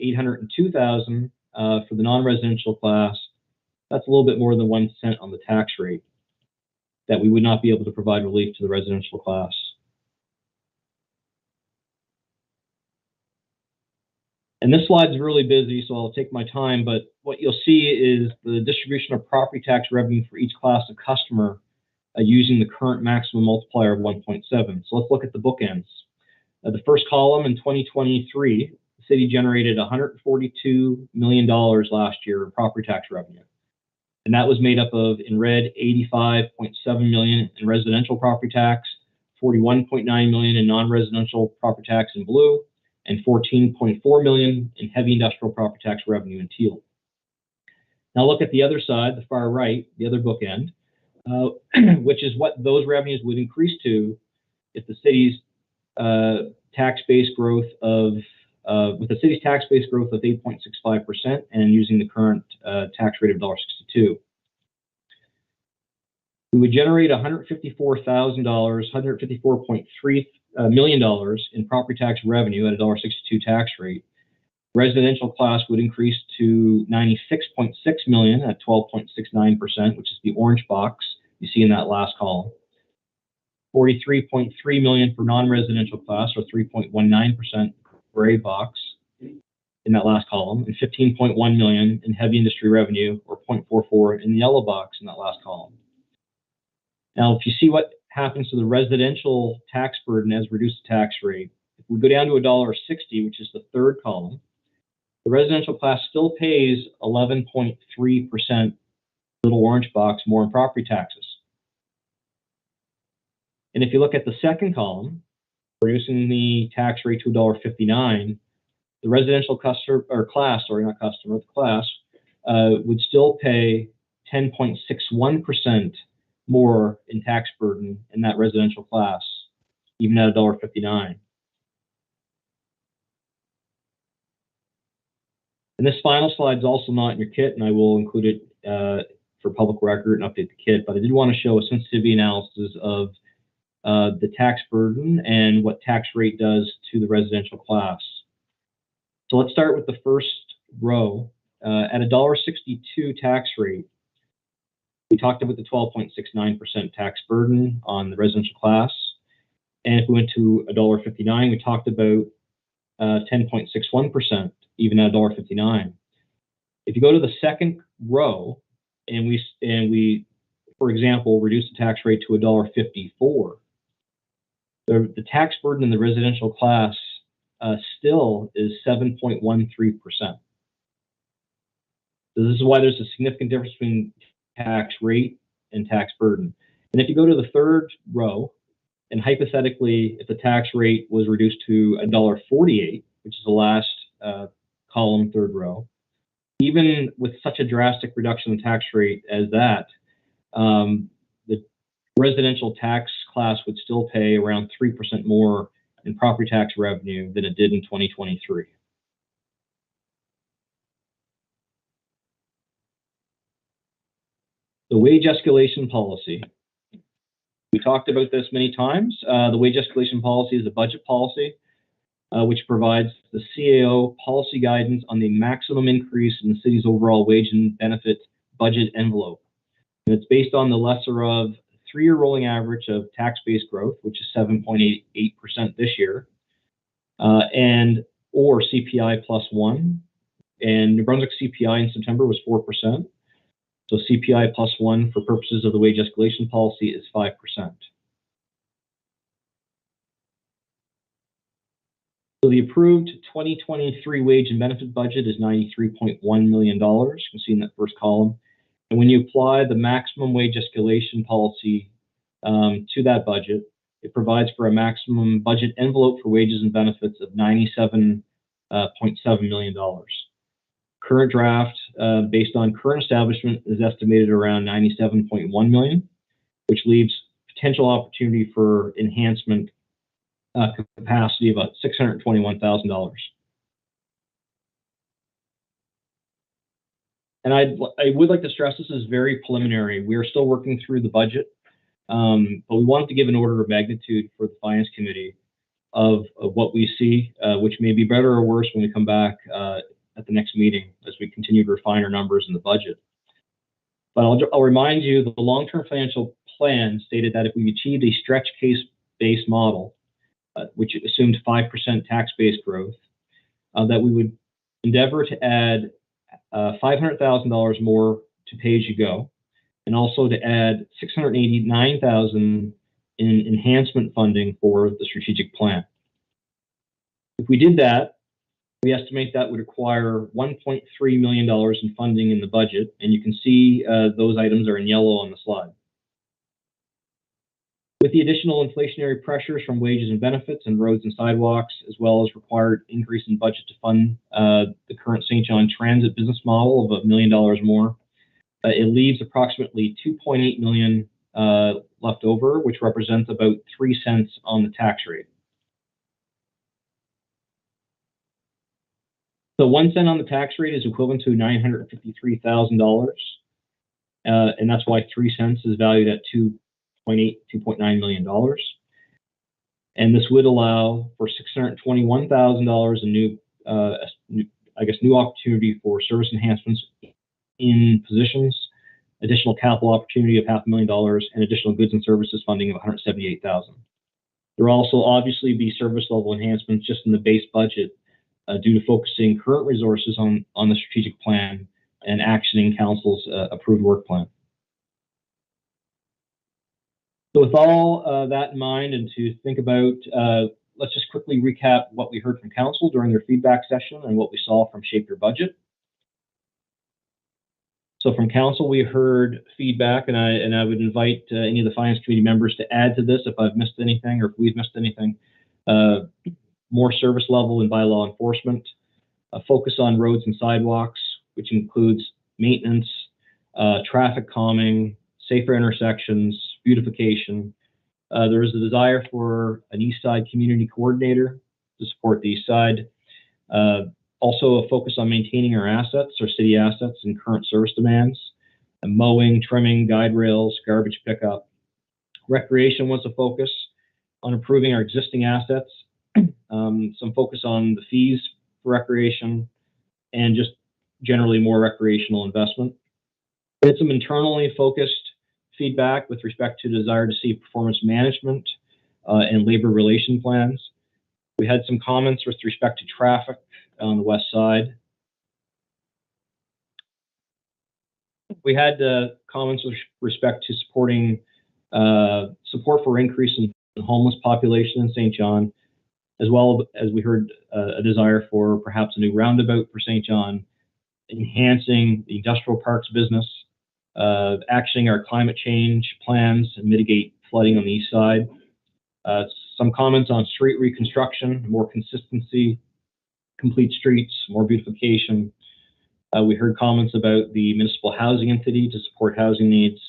$802,000 for the non-residential class. That's a little bit more than 1 cent on the tax rate that we would not be able to provide relief to the residential class. And this slide is really busy, so I'll take my time, but what you'll see is the distribution of property tax revenue for each class of customer using the current maximum multiplier of 1.7. So let's look at the bookends. The first column in 2023, the city generated $142 million last year in property tax revenue. And that was made up of, in red, $85.7 million in residential property tax, $41.9 million in non-residential property tax in blue, and $14.4 million in heavy industrial property tax revenue in teal. Now look at the other side, the far right, the other bookend, which is what those revenues would increase to if the city's tax base growth of with the city's tax base growth of 8.65% and using the current tax rate of $1.62. We would generate $154,000, $154.3 million in property tax revenue at a $1.62 tax rate. Residential class would increase to $96.6 million at 12.69%, which is the orange box you see in that last column. $43.3 million for non-residential class, or 3.19% gray box in that last column, and $15.1 million in heavy industry revenue, or 0.44 in the yellow box in that last column. Now, if you see what happens to the residential tax burden as reduced tax rate, if we go down to $1.60, which is the third column, the residential class still pays 11.3%, little orange box, more in property taxes. And if you look at the second column, reducing the tax rate to $1.59, the residential class would still pay 10.61% more in tax burden in that residential class, even at $1.59. And this final slide is also not in your kit, and I will include it for public record and update the kit, but I did want to show a sensitivity analysis of the tax burden and what tax rate does to the residential class. So let's start with the first row. At a $1.62 tax rate, we talked about the 12.69% tax burden on the residential class. And if we went to $1.59, we talked about 10.61%, even at $1.59. If you go to the second row and we, for example, reduce the tax rate to $1.54, the tax burden in the residential class still is 7.13%. So this is why there's a significant difference between tax rate and tax burden. And if you go to the third row, and hypothetically, if the tax rate was reduced to $1.48, which is the last column, third row, even with such a drastic reduction in tax rate as that, the residential tax class would still pay around 3% more in property tax revenue than it did in 2023. The wage escalation policy. We talked about this many times. The wage escalation policy is a budget policy which provides the CAO policy guidance on the maximum increase in the city's overall wage and benefit budget envelope. And it's based on the lesser of 3-year rolling average of tax-based growth, which is 7.88% this year, and or CPI +1. And New Brunswick CPI in September was 4%. So CPI +1 for purposes of the wage escalation policy is 5%. So the approved 2023 wage and benefit budget is $93.1 million. You can see in that first column. And when you apply the maximum wage escalation policy to that budget, it provides for a maximum budget envelope for wages and benefits of $97.7 million. Current draft, based on current establishment, is estimated around $97.1 million, which leaves potential opportunity for enhancement capacity of about $621,000. And I would like to stress this is very preliminary. We are still working through the budget, but we wanted to give an order of magnitude for the Finance Committee of what we see, which may be better or worse when we come back at the next meeting as we continue to refine our numbers in the budget. But I'll remind you that the long-term financial plan stated that if we achieved a stretch case-based model, which assumed 5% tax-based growth, that we would endeavor to add $500,000 more to pay-as-you-go, and also to add $689,000 in enhancement funding for the strategic plan. If we did that, we estimate that would require $1.3 million in funding in the budget, and you can see those items are in yellow on the slide. With the additional inflationary pressures from wages and benefits and roads and sidewalks, as well as required increase in budget to fund the current St. John Transit business model of $1 million more, It leaves approximately 2.8 million left over, which represents about 3 cents on the tax rate. So 1 cent on the tax rate is equivalent to $953,000. And that's why 3 cents is valued at $2.9 million. And this would allow for $621,000 in new opportunity for service enhancements in positions, additional capital opportunity of $500,000, and additional goods and services funding of $178,000. There will also obviously be service level enhancements just in the base budget due to focusing current resources on the strategic plan and actioning council's approved work plan. So with all that in mind, and to think about, let's just quickly recap what we heard from council during their feedback session and what we saw from Shape Your Budget. So from council, we heard feedback, and I would invite any of the finance committee members to add to this if I've missed anything or if we've missed anything. More service level and bylaw enforcement, a focus on roads and sidewalks, which includes maintenance, traffic calming, safer intersections, beautification. There is a desire for an East Side community coordinator to support the East Side. Also a focus on maintaining our assets, our city assets and current service demands, and mowing, trimming, guide rails, garbage pickup. Recreation was a focus on improving our existing assets, some focus on the fees for recreation, and just generally more recreational investment. We had some internally focused feedback with respect to desire to see performance management and labor relation plans. We had some comments with respect to traffic on the west side. We had comments with respect to supporting support for increase in the homeless population in St. John, as well as we heard a desire for perhaps a new roundabout for St. John, enhancing the industrial parks business, actioning our climate change plans and mitigate flooding on the east side. Some comments on street reconstruction, more consistency, complete streets, more beautification. We heard comments about the municipal housing entity to support housing needs.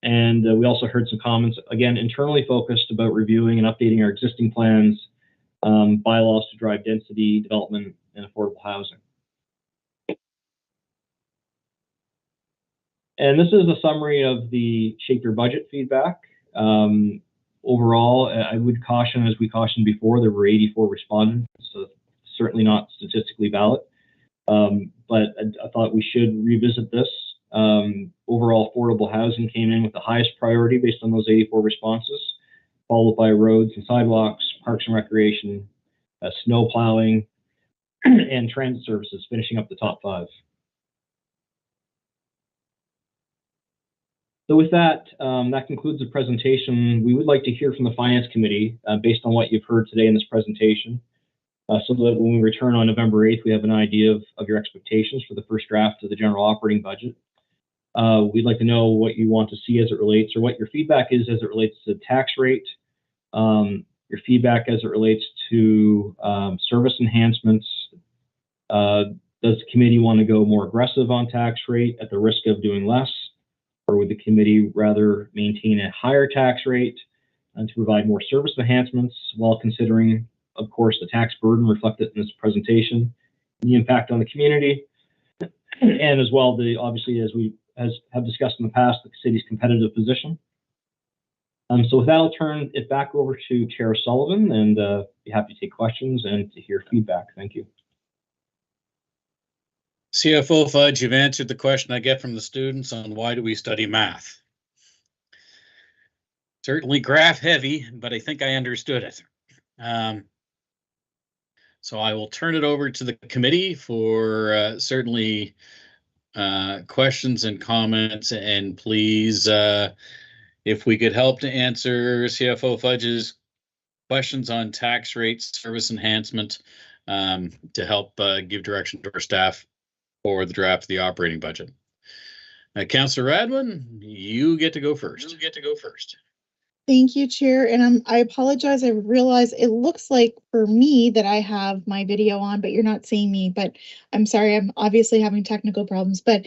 And we also heard some comments, again, internally focused about reviewing and updating our existing plans, bylaws to drive density, development, and affordable housing. And this is a summary of the Shape Your Budget feedback. Overall, I would caution, as we cautioned before, there were 84 respondents, so certainly not statistically valid. But I thought we should revisit this. Overall, affordable housing came in with the highest priority based on those 84 responses, followed by roads and sidewalks, parks and recreation, snow plowing, and transit services, finishing up the top 5. So with that, that concludes the presentation. We would like to hear from the Finance Committee based on what you've heard today in this presentation, so that when we return on November 8th, we have an idea of your expectations for the first draft of the general operating budget. We'd like to know what you want to see as it relates, or what your feedback is as it relates to tax rate, your feedback as it relates to service enhancements. Does the committee want to go more aggressive on tax rate at the risk of doing less? Or would the committee rather maintain a higher tax rate and to provide more service enhancements while considering, of course, the tax burden reflected in this presentation, the impact on the community, and as well, obviously, as we have discussed in the past, the city's competitive position. So with that, I'll turn it back over to Chair Sullivan, and be happy to take questions and to hear feedback. Thank you. CFO Fudge, you've answered the question I get from the students on why do we study math. Certainly graph heavy, but I think I understood it. So I will turn it over to the committee for certainly questions and comments, and please, if we could help to answer CFO Fudge's questions on tax rates, service enhancement, to help give direction to our staff for the draft of the operating budget. Councillor Radwin, you get to go first. Thank you, Chair. And I apologize. I realize it looks like for me that I have my video on, but you're not seeing me. But I'm sorry, I'm obviously having technical problems. But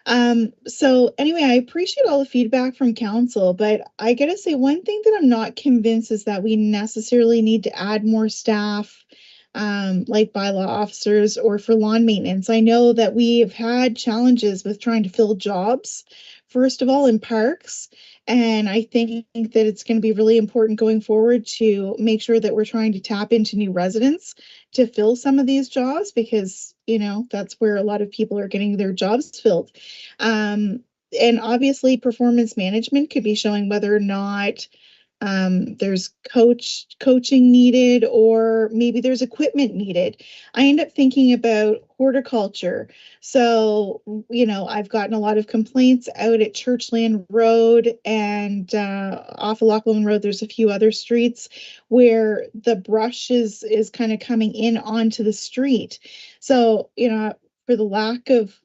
So anyway, I appreciate all the feedback from council, but I gotta say one thing that I'm not convinced is that we necessarily need to add more staff, like bylaw officers or for lawn maintenance. I know that we've had challenges with trying to fill jobs, first of all, in parks. And I think that it's going to be really important going forward to make sure that we're trying to tap into new residents to fill some of these jobs because, you know, that's where a lot of people are getting their jobs filled. And obviously, performance management could be showing whether or not there's coaching needed, or maybe there's equipment needed. I end up thinking about horticulture. So, you know, I've gotten a lot of complaints out at Churchland Road and off of Lachlan Road. There's a few other streets where the brush is kind of coming in onto the street. So, you know, for the lack of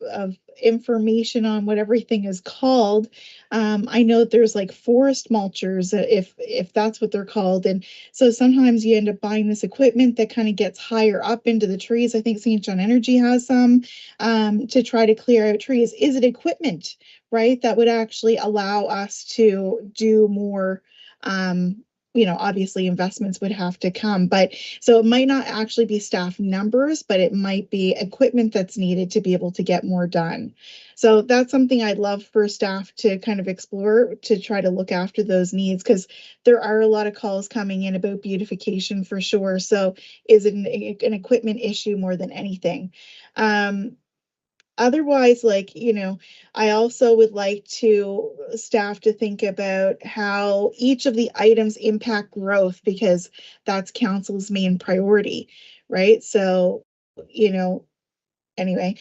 information on what everything is called, I know there's like forest mulchers, if that's what they're called. And so sometimes you end up buying this equipment that kind of gets higher up into the trees. I think St. John Energy has some to try to clear out trees. Is it equipment, right, that would actually allow us to do more? You know, obviously investments would have to come, but so it might not actually be staff numbers, but it might be equipment that's needed to be able to get more done. So that's something I'd love for staff to kind of explore to try to look after those needs, because there are a lot of calls coming in about beautification for sure. So is it an equipment issue more than anything? Otherwise, like, you know, I also would like to staff to think about how each of the items impact growth, because that's council's main priority, right? So, you know, anyway,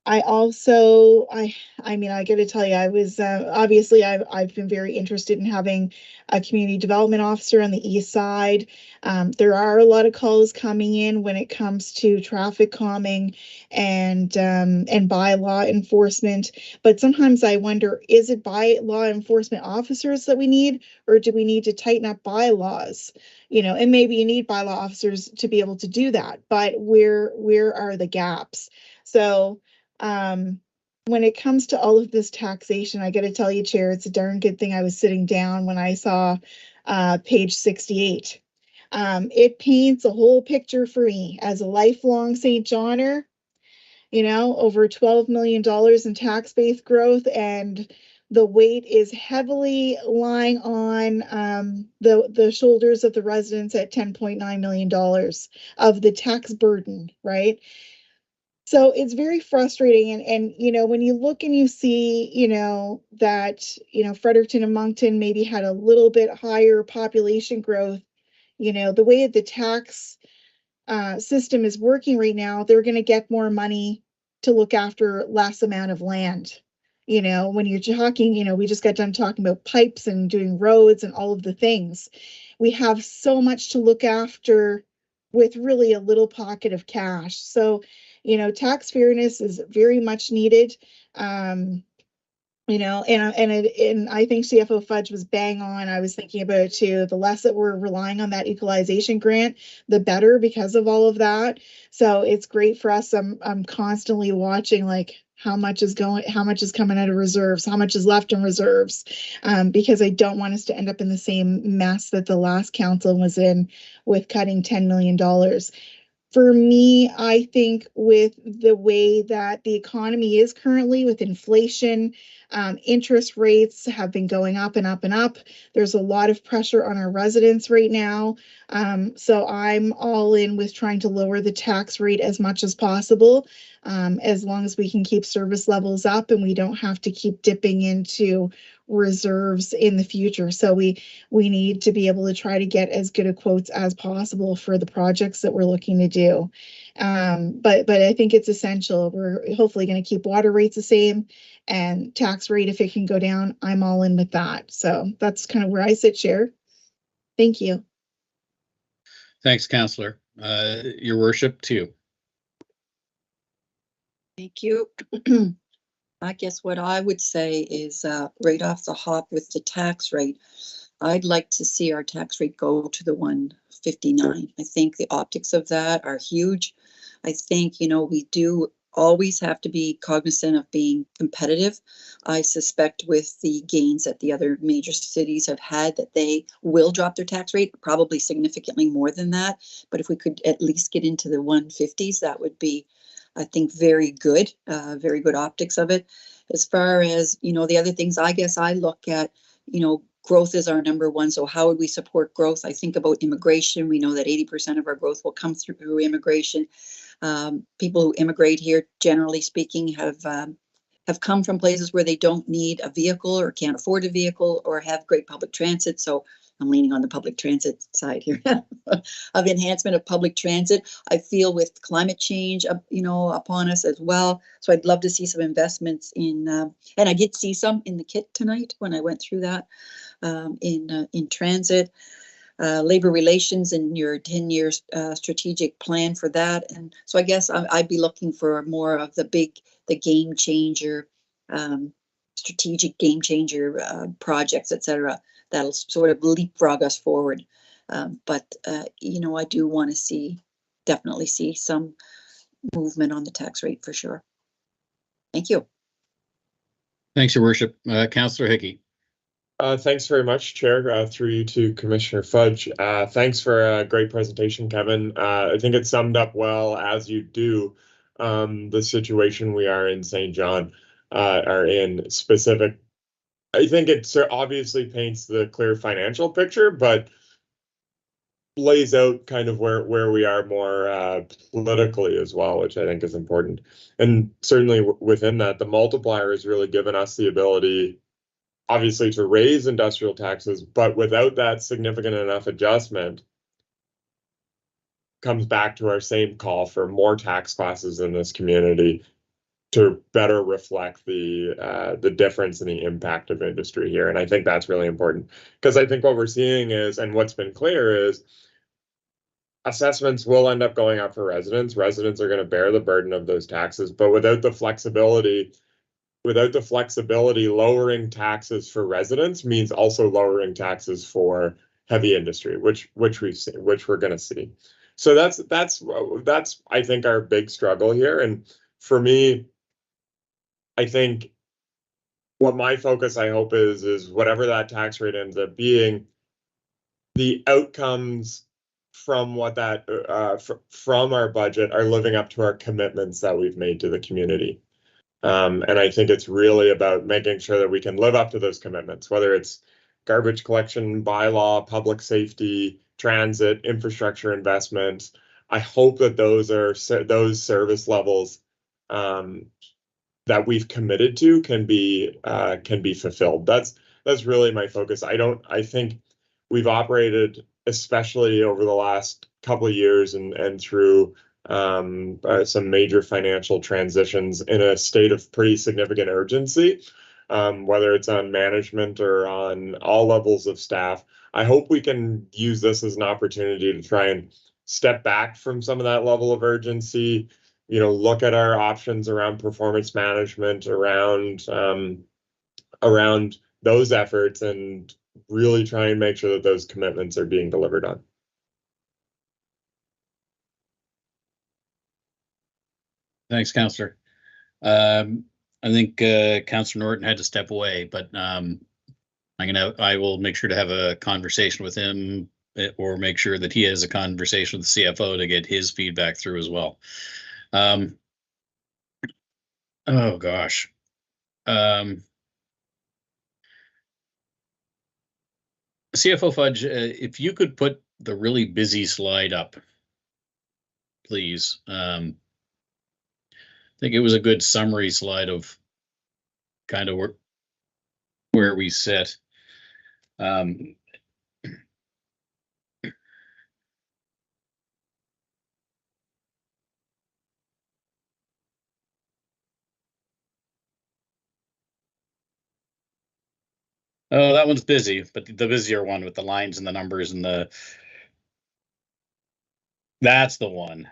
I also, I mean, I got to tell you, I was obviously I've been very interested in having a community development officer on the east side. There are a lot of calls coming in when it comes to traffic calming and bylaw enforcement. But sometimes I wonder, is it bylaw enforcement officers that we need, or do we need to tighten up bylaws? You know, and maybe you need bylaw officers to be able to do that. But where are the gaps? So when it comes to all of this taxation, I got to tell you, Chair, it's a darn good thing I was sitting down when I saw page 68. It paints a whole picture for me as a lifelong St. Johnner, you know, over $12 million in tax base growth, and the weight is heavily lying on the shoulders of the residents at $10.9 million of the tax burden, right? So it's very frustrating. And, you know, when you look and you see, you know, that, you know, Fredericton and Moncton maybe had a little bit higher population growth, you know, the way the tax system is working right now, they're going to get more money to look after less amount of land. You know, when you're talking, you know, we just got done talking about pipes and doing roads and all of the things. We have so much to look after with really a little pocket of cash. So, you know, tax fairness is very much needed. You know, and I think CFO Fudge was bang on. I was thinking about it too. The less that we're relying on that equalization grant, the better, because of all of that. So it's great for us. I'm constantly watching like how much is coming out of reserves, how much is left in reserves, because I don't want us to end up in the same mess that the last council was in with cutting $10 million. For me, I think with the way that the economy is currently, with inflation, interest rates have been going up and up and up. There's a lot of pressure on our residents right now. So I'm all in with trying to lower the tax rate as much as possible, as long as we can keep service levels up and we don't have to keep dipping into reserves in the future. So we need to be able to try to get as good a quotes as possible for the projects that we're looking to do. But I think it's essential. We're hopefully going to keep water rates the same, and tax rate, if it can go down, I'm all in with that. So that's kind of where I sit, Chair. Thank you. Thanks, Councillor. Your worship, too. Thank you. I guess what I would say is right off the hop with the tax rate, I'd like to see our tax rate go to the 159. I think the optics of that are huge. I think, you know, we do always have to be cognizant of being competitive. I suspect with the gains that the other major cities have had that they will drop their tax rate, probably significantly more than that. But if we could at least get into the 150s, that would be, I think, very good optics of it. As far as, the other things, I guess I look at, growth is our number one. So how would we support growth? I think about immigration. We know that 80% of our growth will come through immigration. People who immigrate here, generally speaking, have come from places where they don't need a vehicle or can't afford a vehicle or have great public transit. So I'm leaning on the public transit side here of enhancement of public transit. I feel with climate change, upon us as well. So I'd love to see some investments in, and I did see some in the kit tonight when I went through that in transit. Labor relations and your 10-year strategic plan for that. And so I guess I'd be looking for more of the game changer, strategic game changer projects, et cetera, that'll sort of leapfrog us forward. But I do want to definitely see some movement on the tax rate for sure. Thank you. Thanks, Your Worship. Councillor Hickey. Thanks very much, Chair. Through you to Commissioner Fudge. Thanks for a great presentation, Kevin. I think it summed up well, as you do, the situation we are in St. John, are in specific. I think it obviously paints the clear financial picture, but lays out kind of where we are more politically as well, which I think is important. And certainly within that, the multiplier has really given us the ability, obviously, to raise industrial taxes, but without that significant enough adjustment, comes back to our same call for more tax classes in this community to better reflect the difference in the impact of industry here. And I think that's really important, because I think what we're seeing is, and what's been clear is, assessments will end up going up for residents. Residents are going to bear the burden of those taxes, but without the flexibility, lowering taxes for residents means also lowering taxes for heavy industry, which we're going to see. So that's I think our big struggle here. And for me, I think what my focus, I hope, is whatever that tax rate ends up being, the outcomes from what that from our budget are living up to our commitments that we've made to the community. And I think it's really about making sure that we can live up to those commitments, whether it's garbage collection bylaw, public safety, transit, infrastructure investments. I hope that those service levels that we've committed to can be fulfilled. That's really my focus. I think we've operated, especially over the last couple of years and through some major financial transitions, in a state of pretty significant urgency, whether it's on management or on all levels of staff. I hope we can use this as an opportunity to try and step back from some of that level of urgency, look at our options around performance management, around those efforts, and really try and make sure that those commitments are being delivered on. Thanks, Councillor. I think Councillor Norton had to step away, but I will make sure to have a conversation with him, or make sure that he has a conversation with the CFO to get his feedback through as well. Oh gosh. CFO Fudge, if you could put the really busy slide up, please. I think it was a good summary slide of kind of where we sit. Oh, that one's busy, but the busier one with the lines and the numbers and that's the one.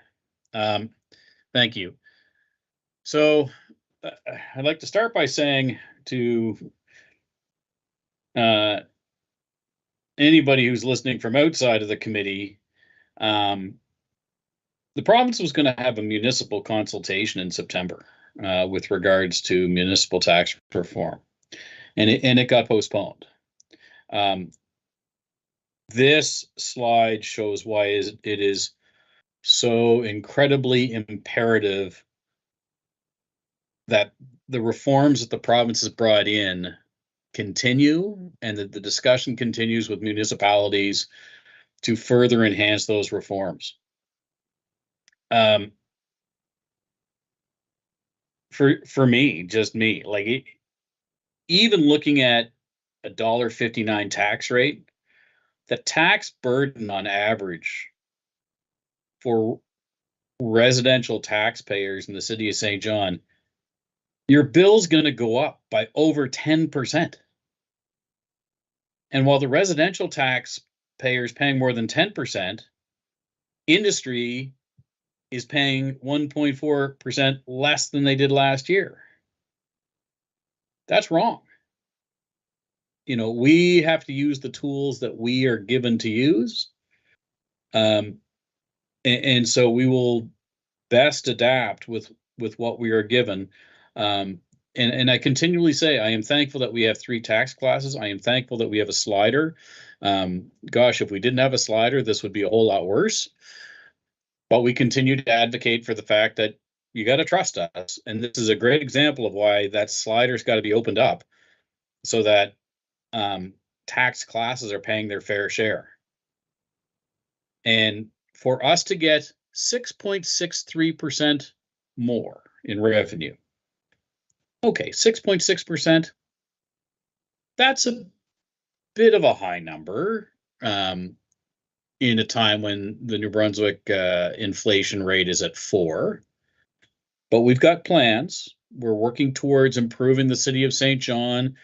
Thank you. So I'd like to start by saying to anybody who's listening from outside of the committee, the The province was going to have a municipal consultation in September with regards to municipal tax reform, and it got postponed. This slide shows why it is so incredibly imperative that the reforms that the province has brought in continue, and that the discussion continues with municipalities to further enhance those reforms. For me, just me, like even looking at $1.59 tax rate, the tax burden on average for residential taxpayers in the city of St. John, your bill's going to go up by over 10%. And while the residential taxpayers paying more than 10%, industry is paying 1.4% less than they did last year. That's wrong. You know, we have to use the tools that we are given to use. And so we will best adapt with what we are given. And I continually say, I am thankful that we have 3 tax classes. I am thankful that we have a slider. Gosh, if we didn't have a slider, this would be a whole lot worse. But we continue to advocate for the fact that you got to trust us. And this is a great example of why that slider's got to be opened up so that tax classes are paying their fair share. And for us to get 6.63% more in revenue. Okay, 6.6%. That's a bit of a high number in a time when the New Brunswick inflation rate is at 4%. But we've got plans. We're working towards improving the city of St. John.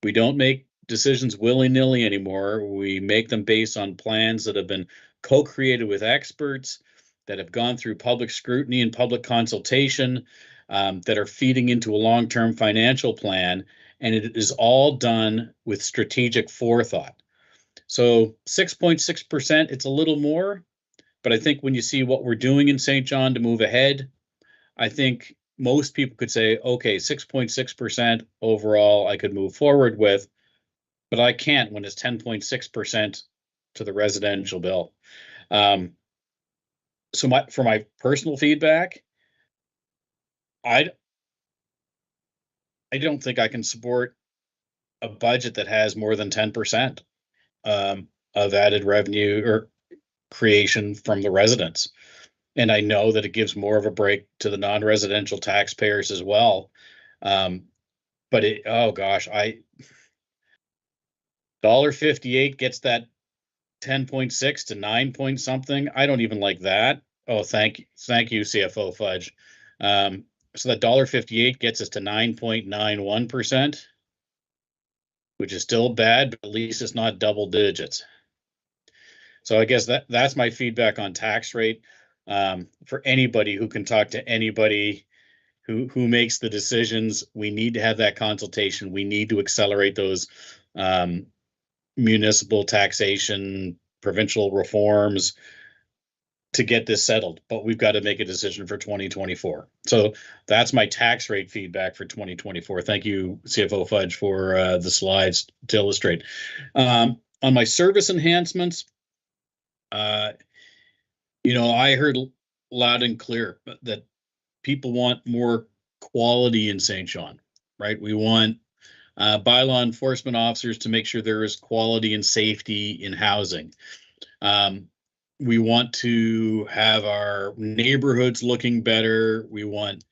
We don't make decisions willy-nilly anymore. We make them based on plans that have been co-created with experts, that have gone through public scrutiny and public consultation, that are feeding into a long-term financial plan, and it is all done with strategic forethought. So 6.6%, it's a little more, but I think when you see what we're doing in St. John to move ahead, I think most people could say, okay, 6.6% overall I could move forward with, but I can't when it's 10.6% to the residential bill. So for my personal feedback, I don't think I can support a budget that has more than 10% of added revenue or creation from the residents. And I know that it gives more of a break to the non-residential taxpayers as well. But oh gosh, $1.58 gets that 10.6 to 9 point something. I don't even like that. Oh, thank you, CFO Fudge. So that $1.58 gets us to 9.91%, which is still bad, but at least it's not double digits. So I guess that's my feedback on tax rate. For anybody who can talk to anybody who makes the decisions, we need to have that consultation. We need to accelerate those municipal taxation, provincial reforms to get this settled. But we've got to make a decision for 2024. So that's my tax rate feedback for 2024. Thank you, CFO Fudge, for the slides to illustrate. On my service enhancements, you know, I heard loud and clear that people want more quality in St. John, right? We want bylaw enforcement officers to make sure there is quality and safety in housing. We want to have our neighborhoods looking better. We want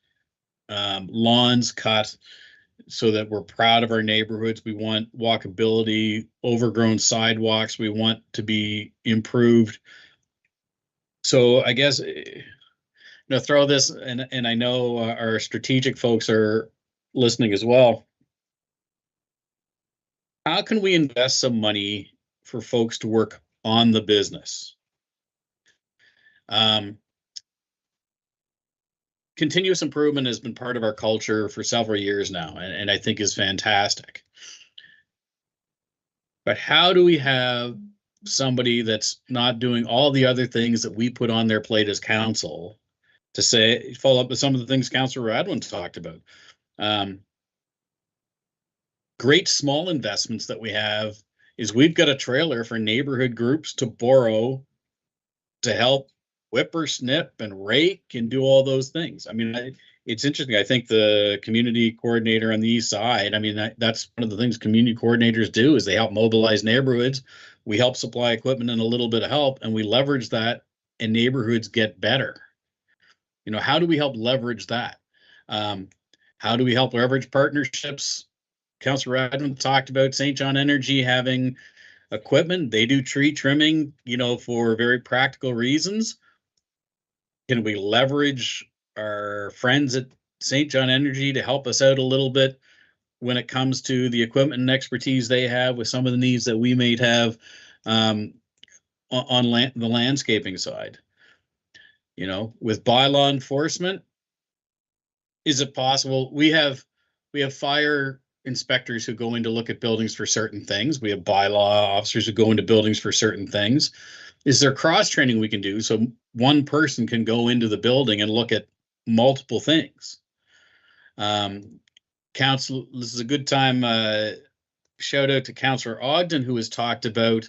lawns cut so that we're proud of our neighborhoods. We want walkability, overgrown sidewalks. We want to be improved. So I guess, you know, throw this, and I know our strategic folks are listening as well. How can we invest some money for folks to work on the business? Continuous improvement has been part of our culture for several years now, and I think is fantastic. But how do we have somebody that's not doing all the other things that we put on their plate as council to say, follow up with some of the things Councillor Radwin talked about. Great small investments that we have is we've got a trailer for neighborhood groups to borrow to help whippersnip and rake and do all those things. I mean, it's interesting. I think the community coordinator on the east side, I mean, that's one of the things community coordinators do is they help mobilize neighborhoods. We help supply equipment and a little bit of help, and we leverage that, and neighborhoods get better. You know, how do we help leverage that? How do we help leverage partnerships? Councillor Radwin talked about St. John Energy having equipment. They do tree trimming, you know, for very practical reasons. Can we leverage our friends at St. John Energy to help us out a little bit when it comes to the equipment and expertise they have with some of the needs that we may have on the landscaping side? You know, with bylaw enforcement, is it possible? We have fire inspectors who go in to look at buildings for certain things. We have bylaw officers who go into buildings for certain things. Is there cross training we can do so one person can go into the building and look at multiple things? Council, this is a good time. Shout out to Councillor Ogden, who has talked about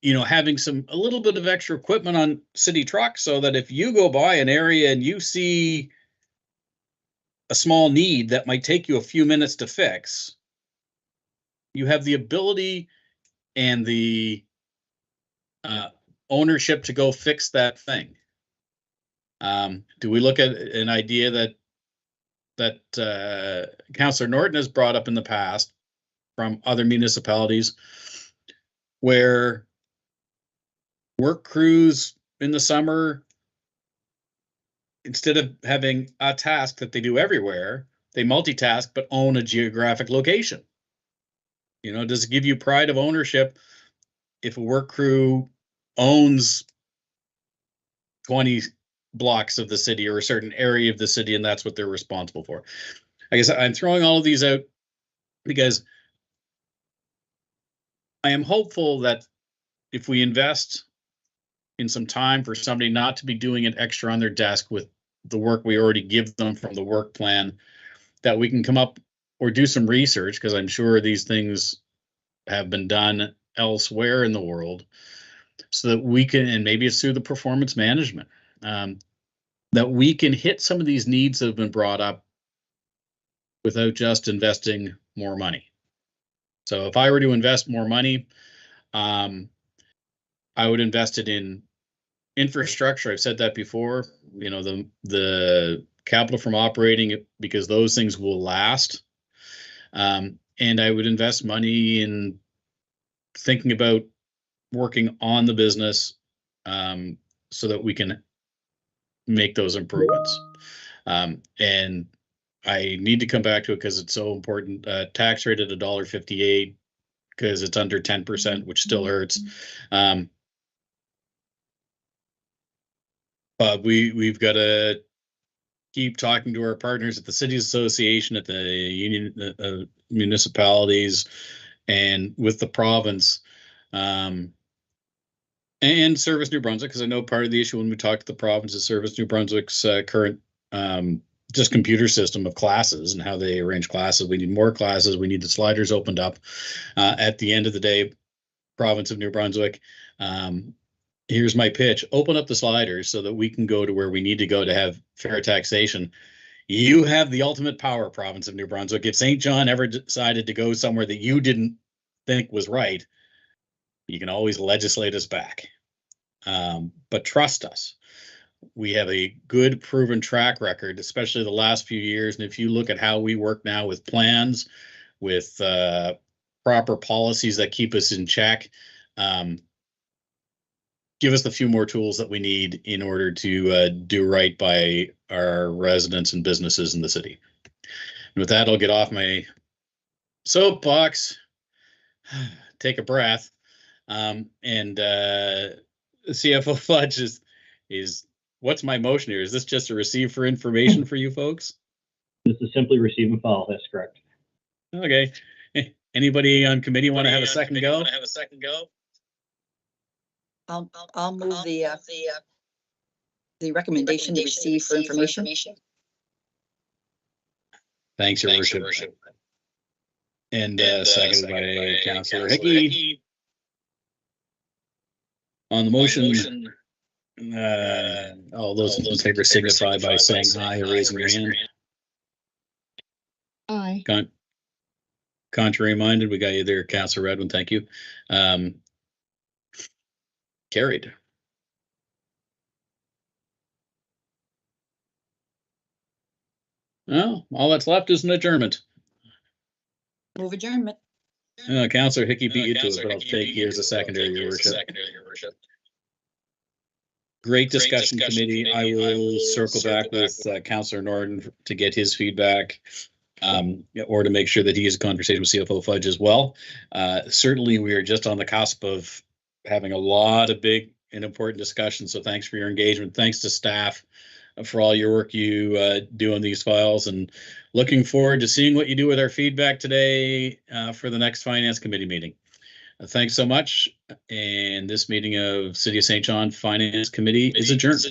you know, having a little bit of extra equipment on city trucks so that if you go by an area and you see a small need that might take you a few minutes to fix, you have the ability and the ownership to go fix that thing. Do we look at an idea that Councillor Norton has brought up in the past from other municipalities, where work crews in the summer, instead of having a task that they do everywhere, they multitask but own a geographic location? You know, does it give you pride of ownership if a work crew owns 20 blocks of the city or a certain area of the city and that's what they're responsible for? I guess I'm throwing all of these out because I am hopeful that if we invest in some time for somebody not to be doing it extra on their desk with the work we already give them from the work plan, that we can come up or do some research, because I'm sure these things have been done elsewhere in the world, so that we can, and maybe it's through the performance management, that we can hit some of these needs that have been brought up without just investing more money. So if I were to invest more money, I would invest it in infrastructure. I've said that before, you know, the capital from operating, because those things will last. And I would invest money in thinking about working on the business so that we can make those improvements. And I need to come back to it because it's so important. Tax rate at $1.58 because it's under 10%, which still hurts. But we've got to keep talking to our partners at the City Association, at the union, municipalities, and with the province, and Service New Brunswick, because I know part of the issue when we talk to the province is Service New Brunswick's current just computer system of classes and how they arrange classes. We need more classes. We need the sliders opened up. At the end of the day, province of New Brunswick, here's my pitch: open up the sliders so that we can go to where we need to go to have fair taxation. You have the ultimate power, province of New Brunswick. If St. John ever decided to go somewhere that you didn't think was right, you can always legislate us back. But trust us, we have a good proven track record, especially the last few years. And if you look at how we work now with plans, with proper policies that keep us in check, give us the few more tools that we need in order to do right by our residents and businesses in the city. And with that, I'll get off my soapbox, take a breath, and CFO Fudge is what's my motion here? Is this just a receive for information for you folks? This is simply receive and file. That's correct. Okay. Anybody on committee want to have a second go? I'll move the recommendation to receive for information. Thanks, Your Worship. And seconded by Councillor Hickey. On the motion, all those in favor signify by saying aye or raising your hand. Aye. Contrary minded, we got you there, Councillor Redwin. Thank you. Carried. Well, all that's left is an adjournment. Move adjournment. Councillor Hickey beat you to it, but I'll take you as a secondary, Your Worship. Great discussion, committee. I will circle back with Councillor Norton to get his feedback, or to make sure that he has a conversation with CFO Fudge as well. Certainly, we are just on the cusp of having a lot of big and important discussions. So thanks for your engagement. Thanks to staff for all your work you do on these files, and looking forward to seeing what you do with our feedback today for the next Finance Committee meeting. Thanks so much. And this meeting of City of St. John Finance Committee is adjourned.